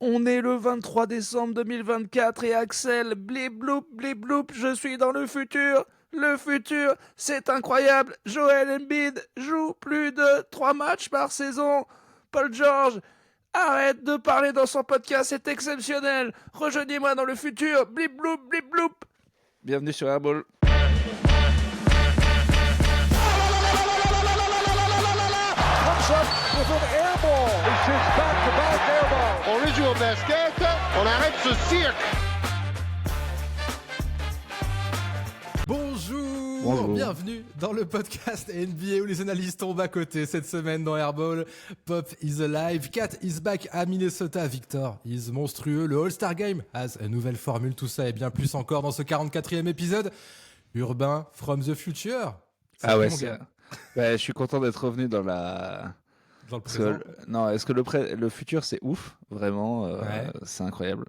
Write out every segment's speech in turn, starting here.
On est le 23 décembre 2024 et Axel, blip bloop, je suis dans le futur. Le futur, c'est incroyable. Joel Embiid joue plus de 3 matchs par saison. Paul George, arrête de parler dans son podcast, c'est exceptionnel. Rejoignez-moi dans le futur. Blip bloop. Bienvenue sur Airball. Comes up with an air ball. He shoots back-to-back air ball. Original basket, on arrête ce cirque. Bonjour, bienvenue dans le podcast NBA où les analystes tombent à côté. Cette semaine dans Airball, Pop is alive, Kat is back à Minnesota, Victor is monstrueux, le All-Star Game has une nouvelle formule, tout ça et bien plus encore dans ce 44e épisode. Urbain from the future. Ah ouais, je suis content d'être revenu dans la... Dans le présent. Non, est-ce que le futur c'est ouf, vraiment, Ouais. c'est incroyable.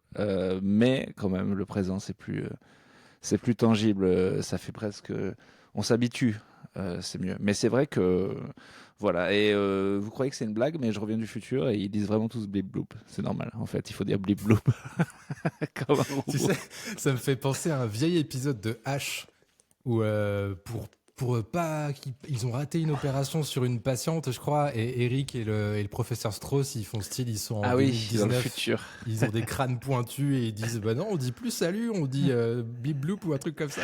Mais quand même, le présent c'est plus tangible. Ça fait presque, on s'habitue, c'est mieux. Mais c'est vrai que voilà. Et vous croyez que c'est une blague, mais je reviens du futur et ils disent vraiment tous blip bloop. C'est normal. En fait, il faut dire blip bloop. Comme un robot. Tu sais, ça me fait penser à un vieil épisode de H où pour pas ils ont raté une opération sur une patiente, je crois, et Eric et le professeur Strauss, ils font style, ils sont en Ah oui, 2019, dans le futur. ils ont des crânes pointus et ils disent bah non, on dit plus salut, on dit bip bloop ou un truc comme ça.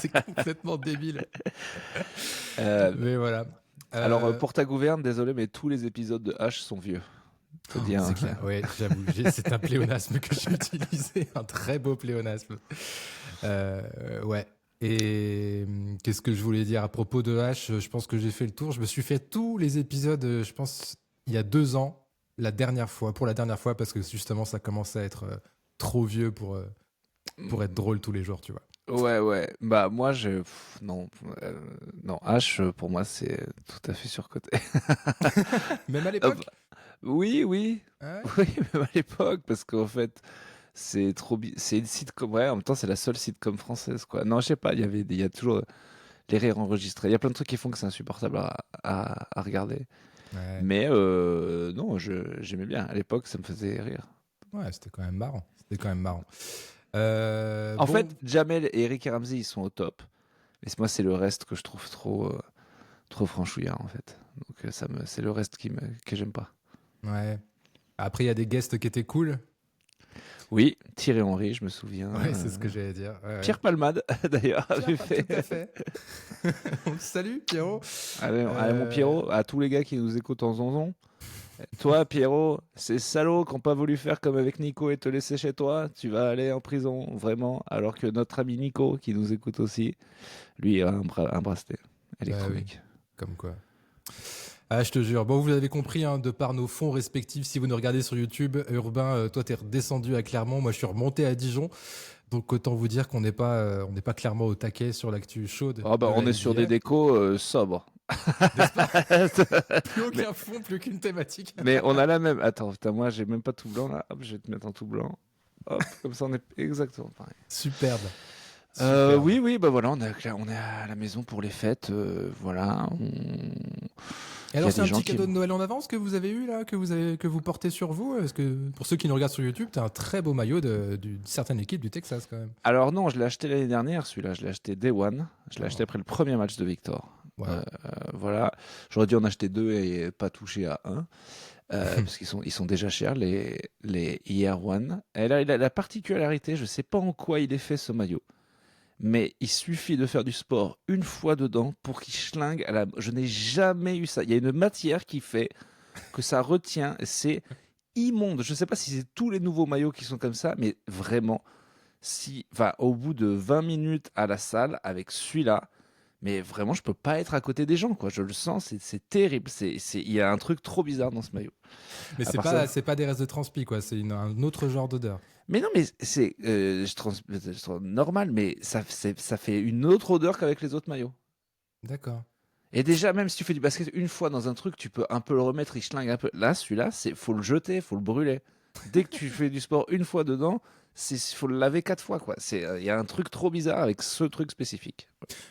C'est complètement débile. Mais voilà. Alors pour ta gouverne, désolé, mais tous les épisodes de H sont vieux. Faut dire. C'est clair, ouais, j'avoue, c'est un pléonasme que j'ai utilisé, un très beau pléonasme. Ouais. Et qu'est-ce que je voulais dire à propos de H? Je pense que j'ai fait le tour. Je me suis fait tous les épisodes, je pense, il y a 2 ans, pour la dernière fois, parce que justement, ça commençait à être trop vieux pour être drôle tous les jours, tu vois. Ouais. Bah moi, non, non. H pour moi c'est tout à fait surcoté. Même à l'époque? Oui, Ah ouais. oui, même à l'époque, parce qu'en fait, c'est une sitcom, ouais, en même temps, c'est la seule sitcom française, quoi. Non, je sais pas, il y a toujours les rires enregistrés. Il y a plein de trucs qui font que c'est insupportable à regarder. Ouais. Mais non, j'aimais bien. À l'époque, ça me faisait rire. Ouais, c'était quand même marrant. En Bon, fait, Jamel et Eric et Ramsey, ils sont au top. Mais moi, c'est le reste que je trouve trop franchouillard, en fait. Donc, c'est le reste que j'aime pas. ouais. Après, il y a des guests qui étaient cool. Oui, Thierry Henry, je me souviens. Ouais, c'est ce que j'allais dire. Ouais. Pierre Palmade, d'ailleurs, j'ai Pierre, fait. tout à fait. Salut Pierrot. Allez, mon Pierrot, à tous les gars qui nous écoutent en zonzon. Toi, Pierrot, ces salauds qui n'ont pas voulu faire comme avec Nico et te laisser chez toi, tu vas aller en prison, vraiment. Alors que notre ami Nico, qui nous écoute aussi, lui, a un bracelet électronique. Oui, comme quoi. Ah, je te jure. Bon, vous avez compris, hein, de par nos fonds respectifs, si vous nous regardez sur YouTube, Urbain, toi, t'es redescendu à Clermont, moi, je suis remonté à Dijon. Donc, autant vous dire qu'on n'est pas clairement au taquet sur l'actu chaude. Oh, bah, de la on est sur NBA. des décos sobres. Plus aucun fond, plus qu'une thématique. Mais on a la même. Attends, putain, moi, j'ai même pas tout blanc là. Hop, je vais te mettre en tout blanc. Hop, comme ça, on est exactement pareil. Superbe. Oui, bah voilà, on est à la maison pour les fêtes. Voilà. Et alors, Il y a c'est des un gens petit qui- cadeau de Noël en avance que vous avez eu là, que vous portez sur vous. Parce que pour ceux qui nous regardent sur YouTube, t'as un très beau maillot d'une certaine équipe du Texas quand même. Alors non, je l'ai acheté l'année dernière, celui-là. Je l'ai acheté Day One. Je l'ai acheté après le premier match de Victor. Voilà. Voilà. J'aurais dû en acheter 2 et pas toucher à un. Parce ils sont déjà chers, les Year One. Et là, il a la particularité, je sais pas en quoi il est fait ce maillot. Mais il suffit de faire du sport une fois dedans pour qu'il schlingue à la... Je n'ai jamais eu ça. Il y a une matière qui fait que ça retient. C'est immonde. Je ne sais pas si c'est tous les nouveaux maillots qui sont comme ça, mais vraiment, au bout de 20 minutes à la salle avec celui-là, mais vraiment, je peux pas être à côté des gens, quoi. Je le sens, c'est terrible. Il y a un truc trop bizarre dans ce maillot. Mais À c'est part pas, ça- c'est pas des restes de transpi, quoi. C'est un autre genre d'odeur. Mais non, mais c'est normal, mais ça fait une autre odeur qu'avec les autres maillots. D'accord. Et déjà, même si tu fais du basket une fois dans un truc, tu peux un peu le remettre, il schlingue un peu. Là, celui-là, faut le jeter, faut le brûler. Dès que tu fais du sport une fois dedans, faut le laver 4 fois, quoi. Il y a un truc trop bizarre avec ce truc spécifique.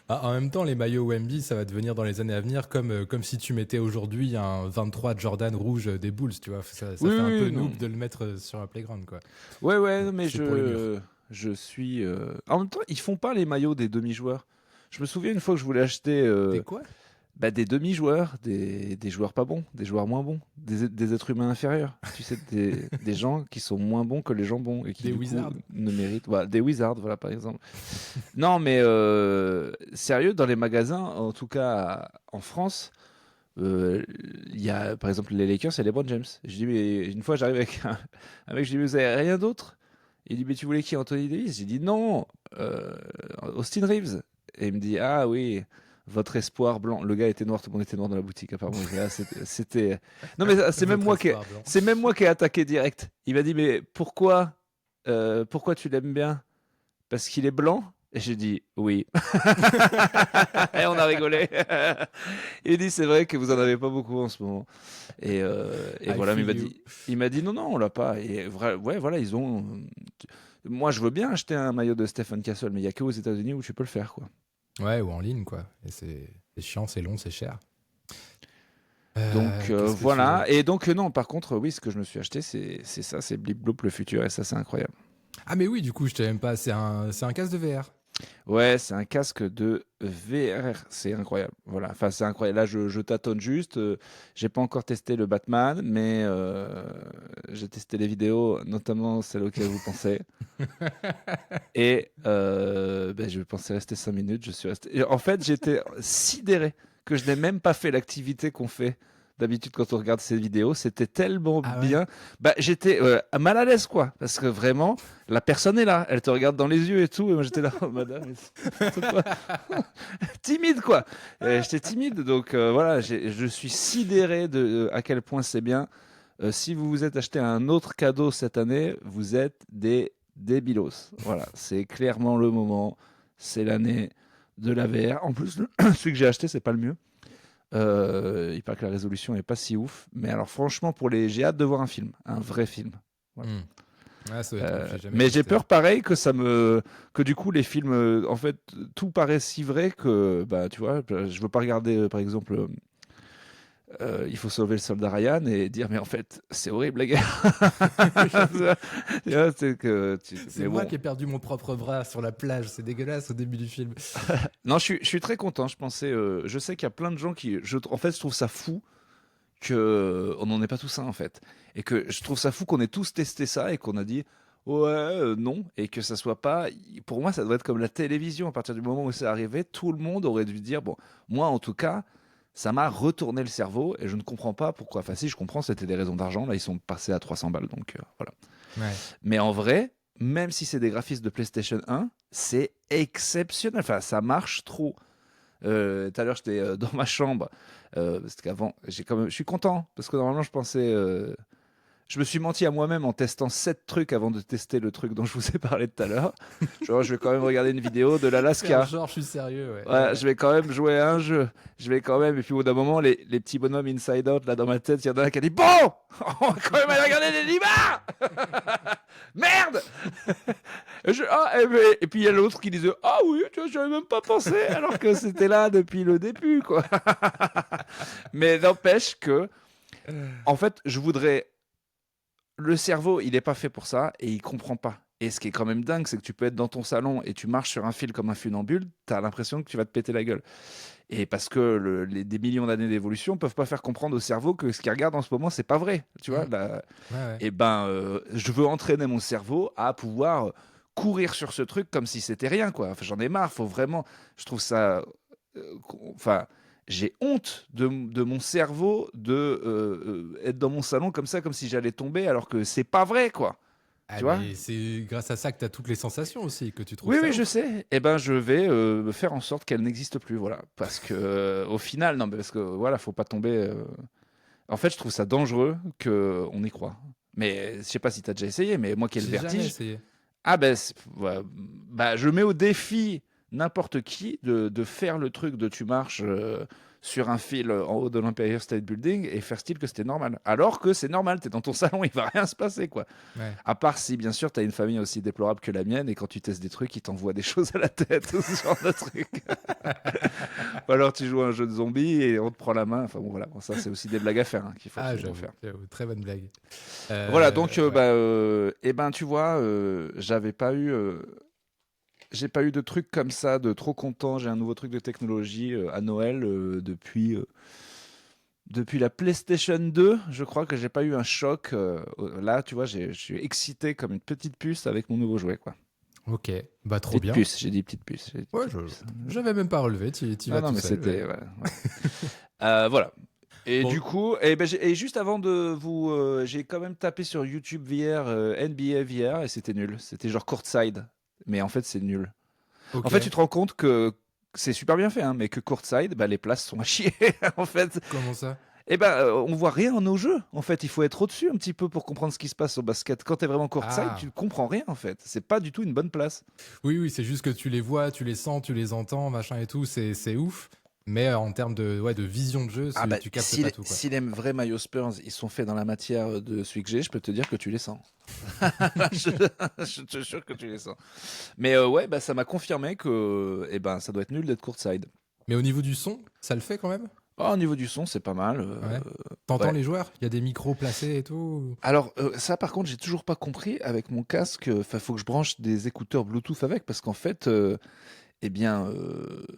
Ah, en même temps, les maillots Wemby, ça va devenir dans les années à venir comme si tu mettais aujourd'hui un 23 Jordan rouge des Bulls, tu vois. Ça Oui, fait un oui, peu non. noob de le mettre sur un playground, quoi. Ouais, non, mais C'est pour le mur. je suis. En même temps, ils font pas les maillots des demi-joueurs. Je me souviens une fois que je voulais acheter T'es quoi? des demi-joueurs, des joueurs pas bons, des joueurs moins bons, des êtres humains inférieurs. Tu sais, des gens qui sont moins bons que les gens bons et qui Des du wizards. coup ne méritent. Voilà, des wizards, voilà par exemple. Non, mais sérieux, dans les magasins, en tout cas en France. Il y a par exemple les Lakers et les LeBron James. Je dis, mais une fois j'arrive avec un mec, je dis, mais vous avez rien d'autre? Il dit, mais tu voulais qui, Anthony Davis? J'ai dit, non, Austin Reeves. Et il me dit, ah oui, votre espoir blanc. Le gars était noir, tout le monde était noir dans la boutique apparemment. Et là, c'était. Non, mais Votre espoir blanc. c'est même moi qui ai attaqué direct. Il m'a dit, mais pourquoi tu l'aimes bien? Parce qu'il est blanc? Et j'ai dit oui. Et on a rigolé. Il dit, c'est vrai que vous en avez pas beaucoup en ce moment. Et I voilà, mais feel you. il m'a dit non, on l'a pas. Ouais, voilà, ils ont. Moi, je veux bien acheter un maillot de Stephen Castle, mais il y a que aux États-Unis où tu peux le faire, quoi. Ouais, ou en ligne, quoi. Et c'est chiant, c'est long, c'est cher. Donc Qu'est-ce que tu voilà. veux? Et donc non, par contre, oui, ce que je me suis acheté, c'est ça, c'est Blip Bloop le futur, et ça, c'est incroyable. Ah, mais oui, du coup, je t'ai même pas. C'est un casque de VR. Ouais, c'est un casque de VRR, c'est incroyable. Voilà, enfin c'est incroyable. Là, je tâtonne juste. J'ai pas encore testé le Batman, mais j'ai testé les vidéos, notamment celle auquel vous pensez. Et je pensais rester 5 minutes. Je suis resté. Et en fait, j'étais sidéré que je n'ai même pas fait l'activité qu'on fait d'habitude quand on regarde ces vidéos. C'était tellement Ah ouais? bien. J'étais mal à l'aise, quoi, parce que vraiment, la personne est là, elle te regarde dans les yeux et tout, et moi j'étais là, oh, madame, mais c'est n'importe quoi. Timide, quoi. J'étais timide, donc voilà, je suis sidéré de à quel point c'est bien. Si vous vous êtes acheté un autre cadeau cette année, vous êtes des débilos. Voilà, c'est clairement le moment. C'est l'année de la VR. En plus, celui que j'ai acheté, c'est pas le mieux. Il paraît que la résolution est pas si ouf. Mais alors, franchement, j'ai hâte de voir un film, un vrai film. Voilà. Ah, ça doit être cool, j'ai jamais Mais j'ai testé. peur, pareil, que du coup, les films, en fait, tout paraît si vrai que, bah, tu vois, je veux pas regarder, par exemple. Il faut sauver le soldat Ryan et dire mais en fait c'est horrible la guerre. Tu vois, C'est mais moi bon. qui ai perdu mon propre bras sur la plage, c'est dégueulasse au début du film. Non, je suis très content. Je sais qu'il y a plein de gens en fait, je trouve ça fou que on n'en ait pas tout ça en fait, et que je trouve ça fou qu'on ait tous testé ça et qu'on a dit ouais non, et que ça soit pas. Pour moi, ça doit être comme la télévision. À partir du moment où c'est arrivé, tout le monde aurait dû dire bon, moi en tout cas. Ça m'a retourné le cerveau et je ne comprends pas pourquoi. Enfin, si, je comprends, c'était des raisons d'argent. Là, ils sont passés à 300 balles, donc voilà. Ouais. Mais en vrai, même si c'est des graphismes de PlayStation 1, c'est exceptionnel. Enfin, ça marche trop. Tout à l'heure, j'étais dans ma chambre. Parce qu'avant, je suis content. Parce que normalement, je pensais. Je me suis menti à moi-même en testant 7 trucs avant de tester le truc dont je vous ai parlé tout à l'heure. Genre, je vais quand même regarder une vidéo de l'Alaska. Genre, je suis sérieux, ouais. Ouais, je vais quand même jouer à un jeu. Je vais quand même. Et puis au bout d'un moment, les petits bonhommes inside out là dans ma tête, il y en a un qui a dit bon, on va quand même aller regarder les limas. Merde. Et puis il y a l'autre qui disait ah oui, tu vois, j'avais même pas pensé, alors que c'était là depuis le début, quoi. Mais n'empêche que, en fait, je voudrais. Le cerveau, il est pas fait pour ça et il comprend pas. Et ce qui est quand même dingue, c'est que tu peux être dans ton salon et tu marches sur un fil comme un funambule, tu as l'impression que tu vas te péter la gueule. Et parce que des millions d'années d'évolution peuvent pas faire comprendre au cerveau que ce qu'il regarde en ce moment, c'est pas vrai. Tu vois, Ouais. et je veux entraîner mon cerveau à pouvoir courir sur ce truc comme si c'était rien, quoi. Enfin, j'en ai marre, faut vraiment. Je trouve ça. Enfin. J'ai honte de mon cerveau de être dans mon salon comme ça, comme si j'allais tomber, alors que c'est pas vrai, quoi. Ah, Tu vois? mais c'est grâce à ça que tu as toutes les sensations aussi, que tu trouves Oui, ça oui, je ouf. sais. Eh ben, je vais faire en sorte qu'elle n'existe plus, voilà. Parce que, au final, non, mais parce que, voilà, faut pas tomber. En fait, je trouve ça dangereux qu'on y croit. Mais je sais pas si tu as déjà essayé, mais moi qui ai le J'ai jamais vertige. essayé. Ah ben, ouais, bah, je mets au défi n'importe qui de faire le truc de tu marches sur un fil en haut de l'Empire State Building et faire style que c'était normal. Alors que c'est normal, t'es dans ton salon, il va rien se passer, quoi. Ouais. À part si, bien sûr, t'as une famille aussi déplorable que la mienne et quand tu testes des trucs, ils t'envoient des choses à la tête ou ce genre de trucs. Ou alors tu joues à un jeu de zombies et on te prend la main. Enfin bon, voilà, bon, ça c'est aussi des blagues à faire hein, qu'il faut absolument faire. J'avoue, très bonne blague. Voilà, donc, Ouais. eh ben, tu vois, j'ai pas eu de truc comme ça, de trop content. J'ai un nouveau truc de technologie à Noël depuis la PlayStation 2. Je crois que j'ai pas eu un choc. Là, tu vois, je suis excité comme une petite puce avec mon nouveau jouet, quoi. Ok, bah trop Petite bien. puce, j'ai dit petite puce. Ouais, j'avais même pas relevé, tu vas Non, tout mais seul. c'était. Ouais, voilà. Et Bon. du coup, et juste avant de vous. J'ai quand même tapé sur YouTube VR, NBA VR, et c'était nul. C'était genre courtside. Mais en fait, c'est nul. Ok. En fait, tu te rends compte que c'est super bien fait, hein, mais que courtside, bah, les places sont à chier. En fait, Comment ça? on voit rien en nos jeux. En fait, il faut être au-dessus un petit peu pour comprendre ce qui se passe au basket. Quand t'es vraiment courtside, Ah. tu comprends rien en fait. C'est pas du tout une bonne place. Oui, c'est juste que tu les vois, tu les sens, tu les entends, machin et tout, c'est ouf. Mais en termes de vision de jeu, tu captes si pas tout, quoi. si les vrais maillots Spurs ils sont faits dans la matière de celui que j'ai, je peux te dire que tu les sens. je, je te jure que tu les sens. Mais ouais, bah, ça m'a confirmé que ça doit être nul d'être courtside. Mais au niveau du son, ça le fait quand même? Oh, au niveau du son, c'est pas mal. Ouais. T'entends ouais. les joueurs? Il y a des micros placés et tout? Alors, ça, par contre, j'ai toujours pas compris avec mon casque. Enfin, faut que je branche des écouteurs Bluetooth avec parce qu'en fait,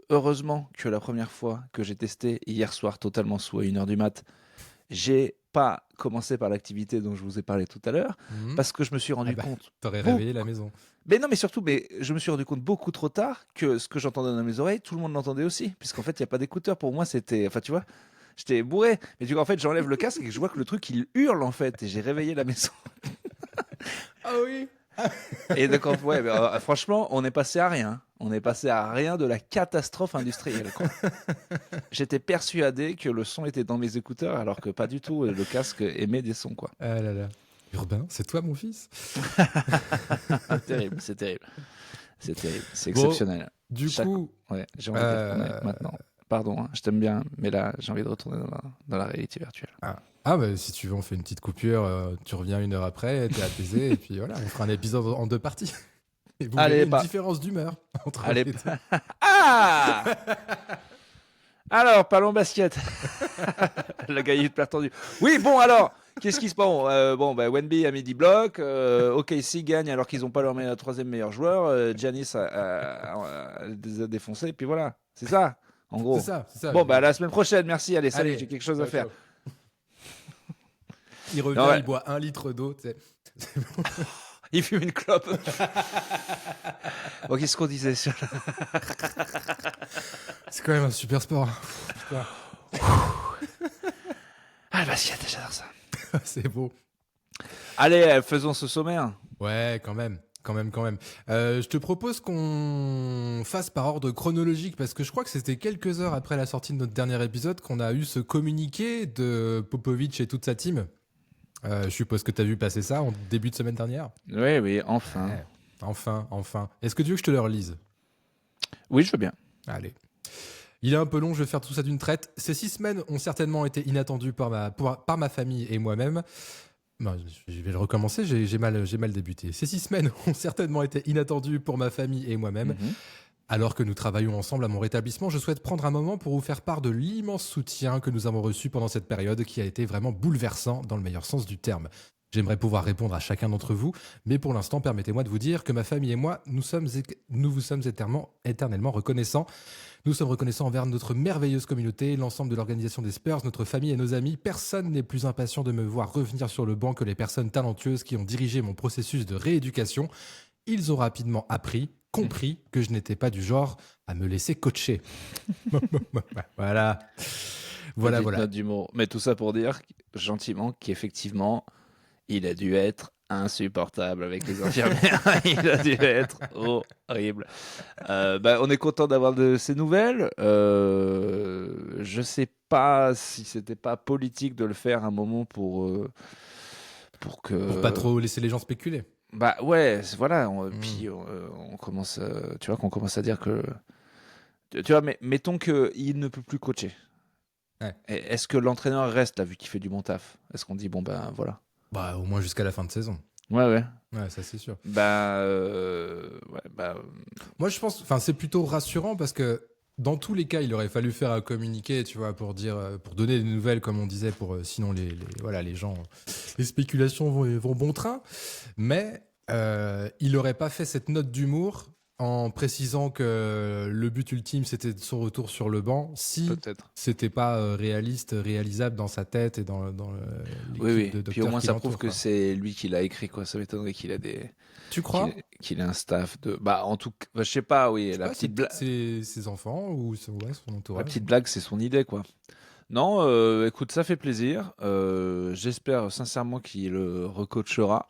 heureusement que la première fois que j'ai testé hier soir, totalement sous à 1h du mat, j'ai pas commencé par l'activité dont je vous ai parlé tout à l'heure Mhm. parce que je me suis rendu Ah bah, compte. T'aurais réveillé la maison. Mais non, mais surtout, je me suis rendu compte beaucoup trop tard que ce que j'entendais dans mes oreilles, tout le monde l'entendait aussi. Puisqu'en fait, il n'y a pas d'écouteurs. Pour moi, c'était. Enfin, tu vois, j'étais bourré. Mais du coup, en fait, j'enlève le casque et je vois que le truc, il hurle, en fait. Et j'ai réveillé la maison. Ah oui. Et donc, ouais, franchement, on est passé à rien. On est passé à rien de la catastrophe industrielle, quoi. J'étais persuadé que le son était dans mes écouteurs, alors que pas du tout. Le casque émet des sons, quoi. Ah là là. Urbain, c'est toi mon fils? C'est terrible, c'est terrible. C'est terrible, c'est Bon, exceptionnel. Du Chaque- coup, Ouais, j'ai envie de retourner maintenant. Pardon, hein, je t'aime bien, mais là, j'ai envie de retourner dans la réalité virtuelle. bah, si tu veux, on fait une petite coupure, tu reviens 1 heure après, t'es apaisé, et puis voilà, on fera un épisode en 2 parties. Et vous Allez, verrez une bah. différence d'humeur entre Allez. les deux. Ah Alors, parlons basket. Le gars, il est perdu. Oui, bon, alors, qu'est-ce qui se passe? Wemby a mis 10 blocs. OKC gagne alors qu'ils n'ont pas leur troisième meilleur joueur. Giannis a défoncé. Et puis voilà, c'est ça, en gros. C'est ça. Bon, bah, à la semaine prochaine. Merci. Allez, salut, j'ai quelque chose à ciao, faire. ciao. Il revient, Non, ouais. il boit 1 litre d'eau, tu sais. Il fume une clope. Bon, qu'est-ce qu'on disait sur C'est quand même un super sport. Putain. Ah, le basket, j'adore ça. C'est beau. Allez, faisons ce sommaire. Ouais, quand même. Je te propose qu'on fasse par ordre chronologique parce que je crois que c'était quelques heures après la sortie de notre dernier épisode qu'on a eu ce communiqué de Popovic et toute sa team. Je suppose que tu as vu passer ça en début de semaine dernière. Oui, enfin. Ouais, enfin. Est-ce que tu veux que je te le relise? Oui, je veux bien. Allez. Il est un peu long, je vais faire tout ça d'une traite. Ces 6 semaines ont certainement été inattendues par ma famille et moi-même. Non, je vais le recommencer, j'ai mal débuté. Ces 6 semaines ont certainement été inattendues pour ma famille et moi-même. Mhm. Alors que nous travaillons ensemble à mon rétablissement, je souhaite prendre un moment pour vous faire part de l'immense soutien que nous avons reçu pendant cette période qui a été vraiment bouleversant dans le meilleur sens du terme. J'aimerais pouvoir répondre à chacun d'entre vous, mais pour l'instant, permettez-moi de vous dire que ma famille et moi, nous vous sommes éternellement reconnaissants. Nous sommes reconnaissants envers notre merveilleuse communauté, l'ensemble de l'organisation des Spurs, notre famille et nos amis. Personne n'est plus impatient de me voir revenir sur le banc que les personnes talentueuses qui ont dirigé mon processus de rééducation. Ils ont rapidement compris que je n'étais pas du genre à me laisser coacher. Voilà. Petite note d'humour. Mais tout ça pour dire gentiment qu'effectivement, il a dû être insupportable avec les infirmières. Il a dû être horrible. On est content d'avoir de ces nouvelles. Je sais pas si c'était pas politique de le faire un moment pour que. Pour pas trop laisser les gens spéculer. Bah ouais, voilà. Puis on commence, tu vois, qu'on commence à dire que. Tu vois, mais mettons qu'il ne peut plus coacher. Ouais. Et est-ce que l'entraîneur reste là, vu qu'il fait du bon taf? Est-ce qu'on dit, bon, ben voilà. Bah, au moins jusqu'à la fin de saison. Ouais. Ouais, ça c'est sûr. Moi, je pense, enfin, c'est plutôt rassurant parce que dans tous les cas, il aurait fallu faire un communiqué, tu vois, pour dire, pour donner des nouvelles, comme on disait, pour sinon voilà, les gens, les spéculations vont bon train. Mais il n'aurait pas fait cette note d'humour en précisant que le but ultime c'était son retour sur le banc, si Peut-être. c'était pas réalisable dans sa tête et dans l'équipe Oui. de Puis au docteurs moins, qui ça prouve l'entourent, que quoi. c'est lui qui l'a écrit, quoi. Ça m'étonnerait qu'il a Tu crois? qu'il ait un staff de. Bah, en tout cas, je sais pas, oui. Je sais pas, c'est peut-être ses enfants ou ouais, son La entourage. petite blague, c'est son idée, quoi. Non, écoute, ça fait plaisir. J'espère sincèrement qu'il le recoachera.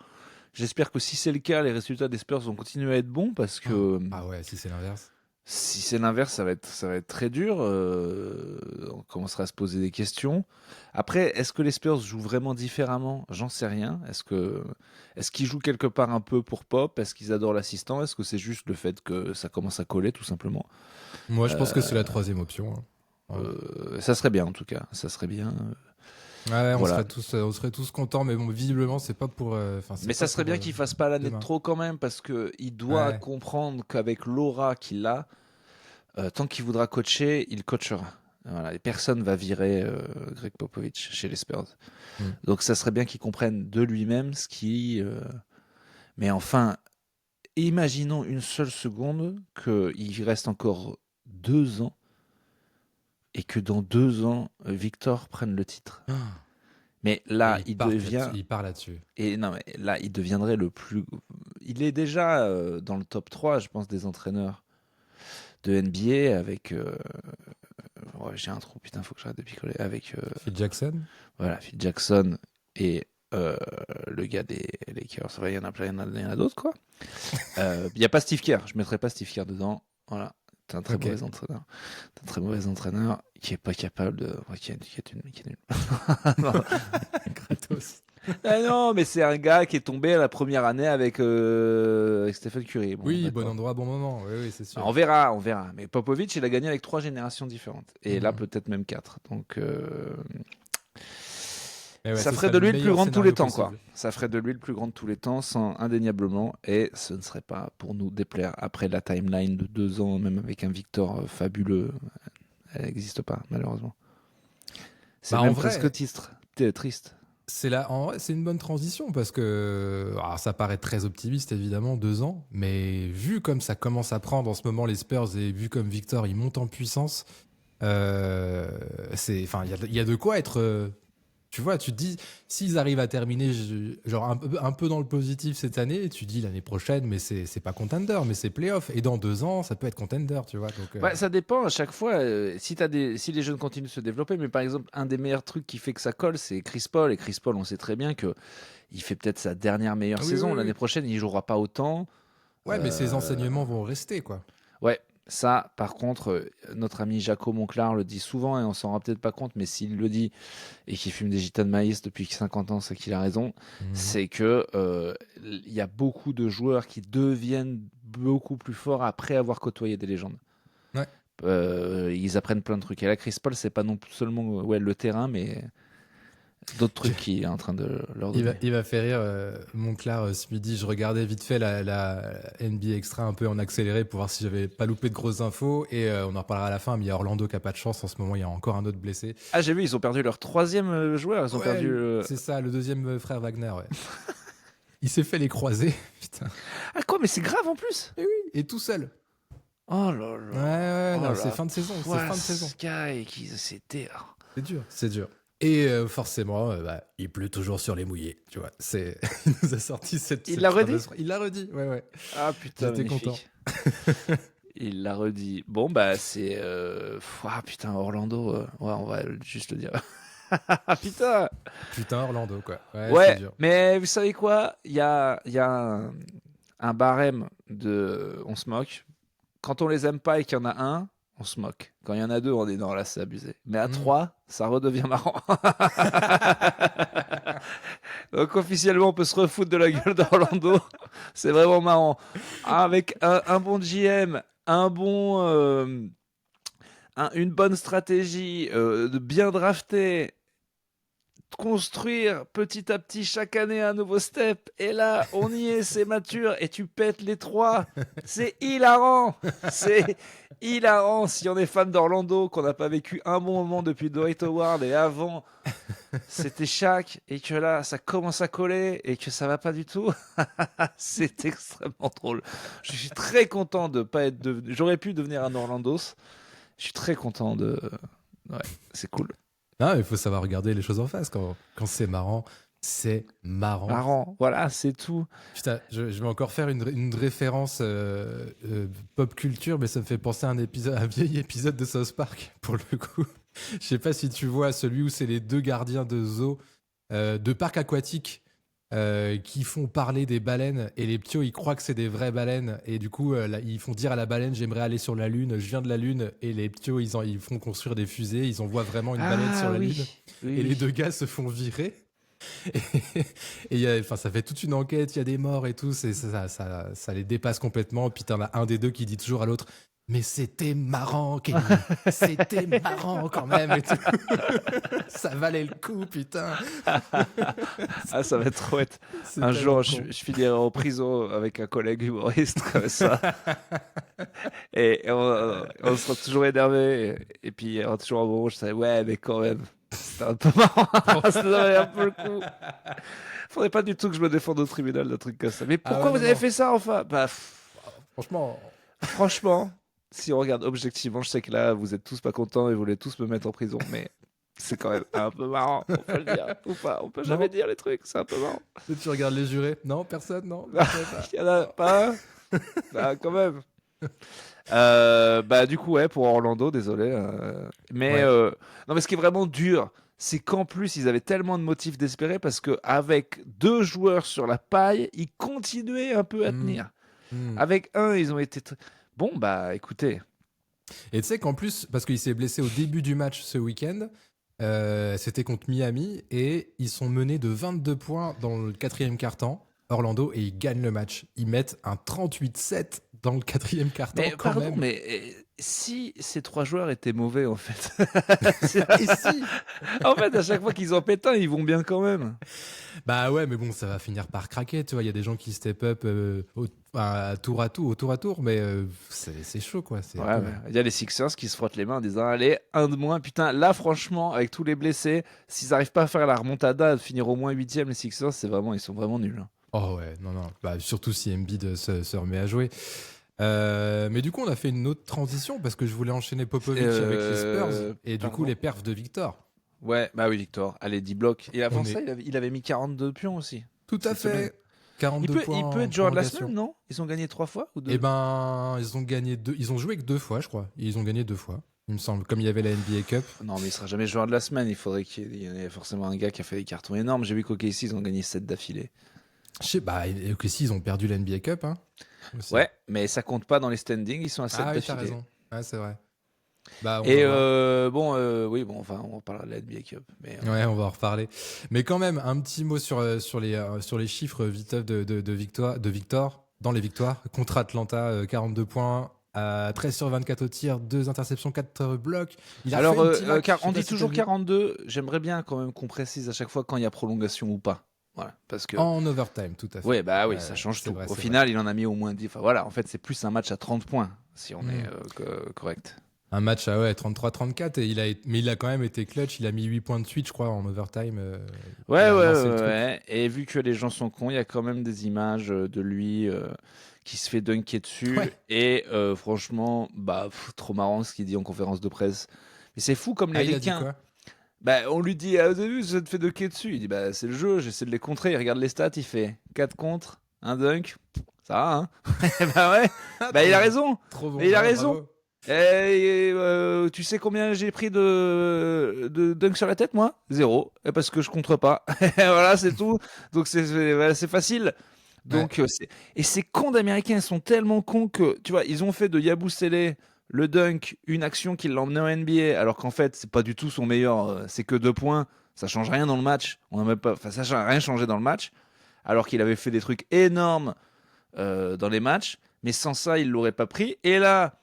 J'espère que si c'est le cas, les résultats des Spurs vont continuer à être bons parce que Ah ouais, si c'est l'inverse. si c'est l'inverse, ça va être très dur. On commencera à se poser des questions. Après, est-ce que les Spurs jouent vraiment différemment? J'en sais rien. Est-ce qu'ils jouent quelque part un peu pour Pop? Est-ce qu'ils adorent l'assistant? Est-ce que c'est juste le fait que ça commence à coller, tout simplement? Moi, je pense que c'est la troisième option, hein. Ouais. Ça serait bien, en tout cas. Ça serait bien. Ouais, Voilà. on serait tous contents, mais bon, visiblement, c'est pas pour. Mais ça serait bien qu'il fasse pas l'année de demain. trop quand même, parce que il doit Ouais. comprendre qu'avec l'aura qu'il a, tant qu'il voudra coacher, il coachera. Voilà, et personne va virer Greg Popovich chez les Spurs. Mm. Donc ça serait bien qu'il comprenne de lui-même ce qui. Mais enfin, imaginons une seule seconde qu'il reste encore 2 ans et que dans 2 ans, Victor prenne le titre. Mais là, Et il devient. il part là-dessus. Et non, mais là, il deviendrait le plus. Il est déjà dans le top 3, je pense, des entraîneurs de NBA avec. Ouais, j'ai un trou, putain, faut que j'arrête de picoler. Avec Phil Jackson. voilà, Phil Jackson et le gars des Lakers. Ouais, il y en a plein, il y en a d'autres, quoi. Il n'y a pas Steve Kerr, je mettrais pas Steve Kerr dedans. Voilà. T'es un très Ok. mauvais entraîneur. T'es un très mauvais entraîneur qui est pas capable de. Ouais, qui est nul. Non. Gratos. Ah non, mais c'est un gars qui est tombé à la première année avec Stephen Curry. Bon, Oui, d'accord. bon endroit, bon moment. Oui, c'est sûr. On verra. Mais Popovic, il a gagné avec 3 générations différentes. Et là, Mhm. peut-être même 4. Donc, Mais ouais, ça ce ferait serait de lui le plus meilleur grand de tous les scénario temps, quoi. possible. Ça ferait de lui le plus grand de tous les temps, sans indéniablement. Et ce ne serait pas pour nous déplaire. Après la timeline de 2 ans, même avec un Victor fabuleux, elle n'existe pas, malheureusement. C'est Bah, même en vrai, presque triste. en vrai, c'est une bonne transition parce que ça paraît très optimiste évidemment, 2 ans, mais vu comme ça commence à prendre en ce moment les Spurs et vu comme Victor il monte en puissance, enfin il y a de quoi être. Tu vois, tu te dis s'ils arrivent à terminer genre un peu dans le positif cette année, tu dis l'année prochaine, mais c'est pas contender, mais c'est playoff et dans 2 ans ça peut être contender, tu vois. Donc Ouais, ça dépend à chaque fois. Si les jeunes continuent de se développer, mais par exemple, un des meilleurs trucs qui fait que ça colle, c'est Chris Paul. Et Chris Paul, on sait très bien que il fait peut-être sa dernière meilleure oui, saison. oui, L'année oui. prochaine, il jouera pas autant. Ouais, mais ces enseignements vont rester quoi. Ouais, ça, par contre, notre ami Jaco Monclar le dit souvent et on s'en rend peut-être pas compte, mais s'il le dit et qu'il fume des gitas de maïs depuis 50 ans, c'est qu'il a raison. Mhm. C'est que il y a beaucoup de joueurs qui deviennent beaucoup plus forts après avoir côtoyé des légendes. Ouais. Ils apprennent plein de trucs. Et là, Chris Paul, c'est pas non plus seulement le terrain, mais d'autres trucs qu'il est en train de leur donner. Il va faire rire Monclar ce midi. Je regardais vite fait la NBA Extra un peu en accéléré pour voir si j'avais pas loupé de grosses infos. Et on en reparlera à la fin. Mais il y a Orlando qui a pas de chance en ce moment. Il y a encore un autre blessé. Ah, j'ai vu, ils ont perdu leur 3e joueur. Ils ont Ouais, perdu. c'est ça, le deuxième frère Wagner. Ouais. Il s'est fait les croiser. Putain. Ah, quoi, mais c'est grave en plus! Et oui, et tout seul. Oh là là! Ouais, Oh non, la c'est fin de saison. C'est fin de saison. Sky, c'était. C'est dur. C'est dur. Et forcément, il pleut toujours sur les mouillés. Tu vois, il nous a sorti cette. Il cette l'a redit? fameuse- Il l'a redit. Ouais. Ah putain, J'étais magnifique. Il l'a redit. Bon, bah, c'est. Ah putain, Orlando. Ouais, on va juste le dire. Ah putain! Putain, Orlando, quoi. Ouais, c'est Ouais, dur. mais vous savez quoi? Il y a un barème de. On se moque. Quand on les aime pas et qu'il y en a un, on se moque. Quand il y en a deux, on dit non, là, c'est abusé. Mais à 3, ça redevient marrant. Donc, officiellement, on peut se refoutre de la gueule d'Orlando. C'est vraiment marrant. Avec un bon GM, un bon une bonne stratégie, de bien drafter, construire petit à petit chaque année un nouveau step. Et là, on y est, c'est mature et tu pètes les 3. C'est hilarant. C'est hilarant. Si on est fan d'Orlando, qu'on n'a pas vécu un bon moment depuis Dwight Howard et avant, c'était Shaq et que là, ça commence à coller et que ça va pas du tout. C'est extrêmement drôle. Je suis très content de pas être J'aurais pu devenir un Orlandos. Je suis très content de. Ouais, c'est cool. Non, il faut savoir regarder les choses en face. Quand c'est marrant, c'est marrant. Marrant, voilà, c'est tout. Putain, je vais encore faire une référence pop culture, mais ça me fait penser à un vieil épisode de South Park, pour le coup. Je sais pas si tu vois celui où c'est les 2 gardiens de zoo, de parc aquatique, qui font parler des baleines, et les ptios, ils croient que c'est des vraies baleines, et du coup, là, ils font dire à la baleine, j'aimerais aller sur la Lune, je viens de la Lune, et les ptios, ils font construire des fusées, ils envoient vraiment une baleine sur la Lune, et les 2 gars se font virer. Et ça fait toute une enquête, il y a des morts et tout, ça les dépasse complètement. Puis t'en as un des 2 qui dit toujours à l'autre, mais c'était marrant, Kenny, c'était marrant quand même et tout. Ça valait le coup, putain. Ah, ça va être trop être. C'est Un tellement jour, con. je finirai en prison avec un collègue humoriste comme ça. Et on sera toujours énervé. Et puis, on toujours un moment, je savais, ouais, mais quand même, c'était un peu marrant. Ça valait un peu le coup. Faudrait pas du tout que je me défende au tribunal d'un truc comme ça. Mais pourquoi ouais, vous non, avez non. fait ça, enfin? Bah, Franchement, franchement, si on regarde objectivement, je sais que là, vous êtes tous pas contents et vous voulez tous me mettre en prison, mais c'est quand même un peu marrant, on peut le dire, ou pas, on peut jamais Non. dire les trucs, c'est un peu marrant. tu regardes les jurés. Non, personne, non. Il y en a pas un. Bah, quand même. Bah, du coup, ouais, pour Orlando, désolé. Mais, Ouais. non, mais ce qui est vraiment dur, c'est qu'en plus, ils avaient tellement de motifs d'espérer parce qu'avec 2 joueurs sur la paille, ils continuaient un peu à tenir. Avec un, ils ont été. Bon, bah, écoutez. Et tu sais qu'en plus, parce qu'il s'est blessé au début du match ce week-end, c'était contre Miami, et ils sont menés de 22 points dans le 4e quart-temps, Orlando, et ils gagnent le match. Ils mettent un 38-7 dans le 4e quart-temps Mais quand pardon, même. mais si ces 3 joueurs étaient mauvais, en fait. Et si En fait, à chaque fois qu'ils en pètent un, ils vont bien quand même. Bah ouais, mais bon, ça va finir par craquer, tu vois. Il y a des gens qui step up à tour au tour à tour, mais c'est chaud, quoi. C'est Ouais, quand ouais. même- Il y a les Sixers qui se frottent les mains en disant allez, un de moins. Putain, là, franchement, avec tous les blessés, s'ils n'arrivent pas à faire la remontada, de finir au moins 8e, les Sixers, ils sont vraiment nuls. Oh ouais, non, non. Bah, surtout si Embiid se remet à jouer. Mais du coup, on a fait une autre transition parce que je voulais enchaîner Popovic avec les Spurs et du coup pardon. les perfs de Victor. Ouais, bah oui, Victor. Allez, 10 blocs. Et avant On ça, est- il avait mis 42 pions aussi. Tout à Cette semaine. fait. 42 points Il peut en être joueur de la prolongation. semaine, non? Ils ont gagné 3 fois ou 2? Eh ben, ils ont joué que 2 fois, je crois. Ils ont gagné 2 fois, il me semble, comme il y avait la NBA Cup. Non, mais il sera jamais joueur de la semaine. Il faudrait qu'il y ait forcément un gars qui a fait des cartons énormes. J'ai vu qu'OKC, ils ont gagné 7 d'affilée. Je sais, bah, que si, ils ont perdu la NBA Cup, hein. Aussi. Ouais, mais ça compte pas dans les standings. Ils sont à 7 Ah oui, t'as d'affilée. raison. Ouais, c'est vrai. Bah, on Et va voir. oui, bon, enfin, on parlera de la NBA Cup. Mais, Ouais, on va en reparler. Mais quand même, un petit mot sur les chiffres viteuf de Victor dans les victoires. Contre Atlanta, 42 points, à 13 sur 24 au tir, 2 interceptions, 4 blocs. Il a alors, fait un petit lac, je sais on pas dit si toujours t'as vu. 42. J'aimerais bien quand même qu'on précise à chaque fois quand il y a prolongation ou pas. Voilà, parce que. En overtime, tout à fait. Ouais, bah oui, Ouais, ça change c'est tout. vrai, Au c'est final, il en a mis au moins 10. Enfin voilà, en fait, c'est plus un match à 30 points, si on est correct. Un match à 33-34, mais il a quand même été clutch. Il a mis 8 points de suite, je crois, en overtime. Il Ouais, a ouais, lancé le truc. ouais. Et vu que les gens sont cons, il y a quand même des images de lui qui se fait dunker dessus. Ouais. Et franchement, bah, trop marrant ce qu'il dit en conférence de presse. Mais c'est fou comme les Ah, il a dit ricains. quoi? Bah, on lui dit, ah, vous avez vu, ça te fait dunker dessus. Il dit, bah, c'est le jeu, j'essaie de les contrer. Il regarde les stats, il fait 4 contre, 1 dunk. Ça va, hein? Bah ouais, bah il a raison. Trop bon. Mais il a ouais, raison. bravo. Tu sais combien j'ai pris de dunk sur la tête, moi? 0. Parce que je contre pas. Voilà, c'est tout. Donc voilà, c'est facile. Donc, et ces cons d'Américains, ils sont tellement cons que, tu vois, ils ont fait de Yabusele le dunk une action qui l'a emmené en NBA, alors qu'en fait, c'est pas du tout son meilleur. C'est que 2 points. Ça change rien dans le match. On a même pas, enfin, ça n'a rien changé dans le match. Alors qu'il avait fait des trucs énormes dans les matchs. Mais sans ça, il l'aurait pas pris. Et là,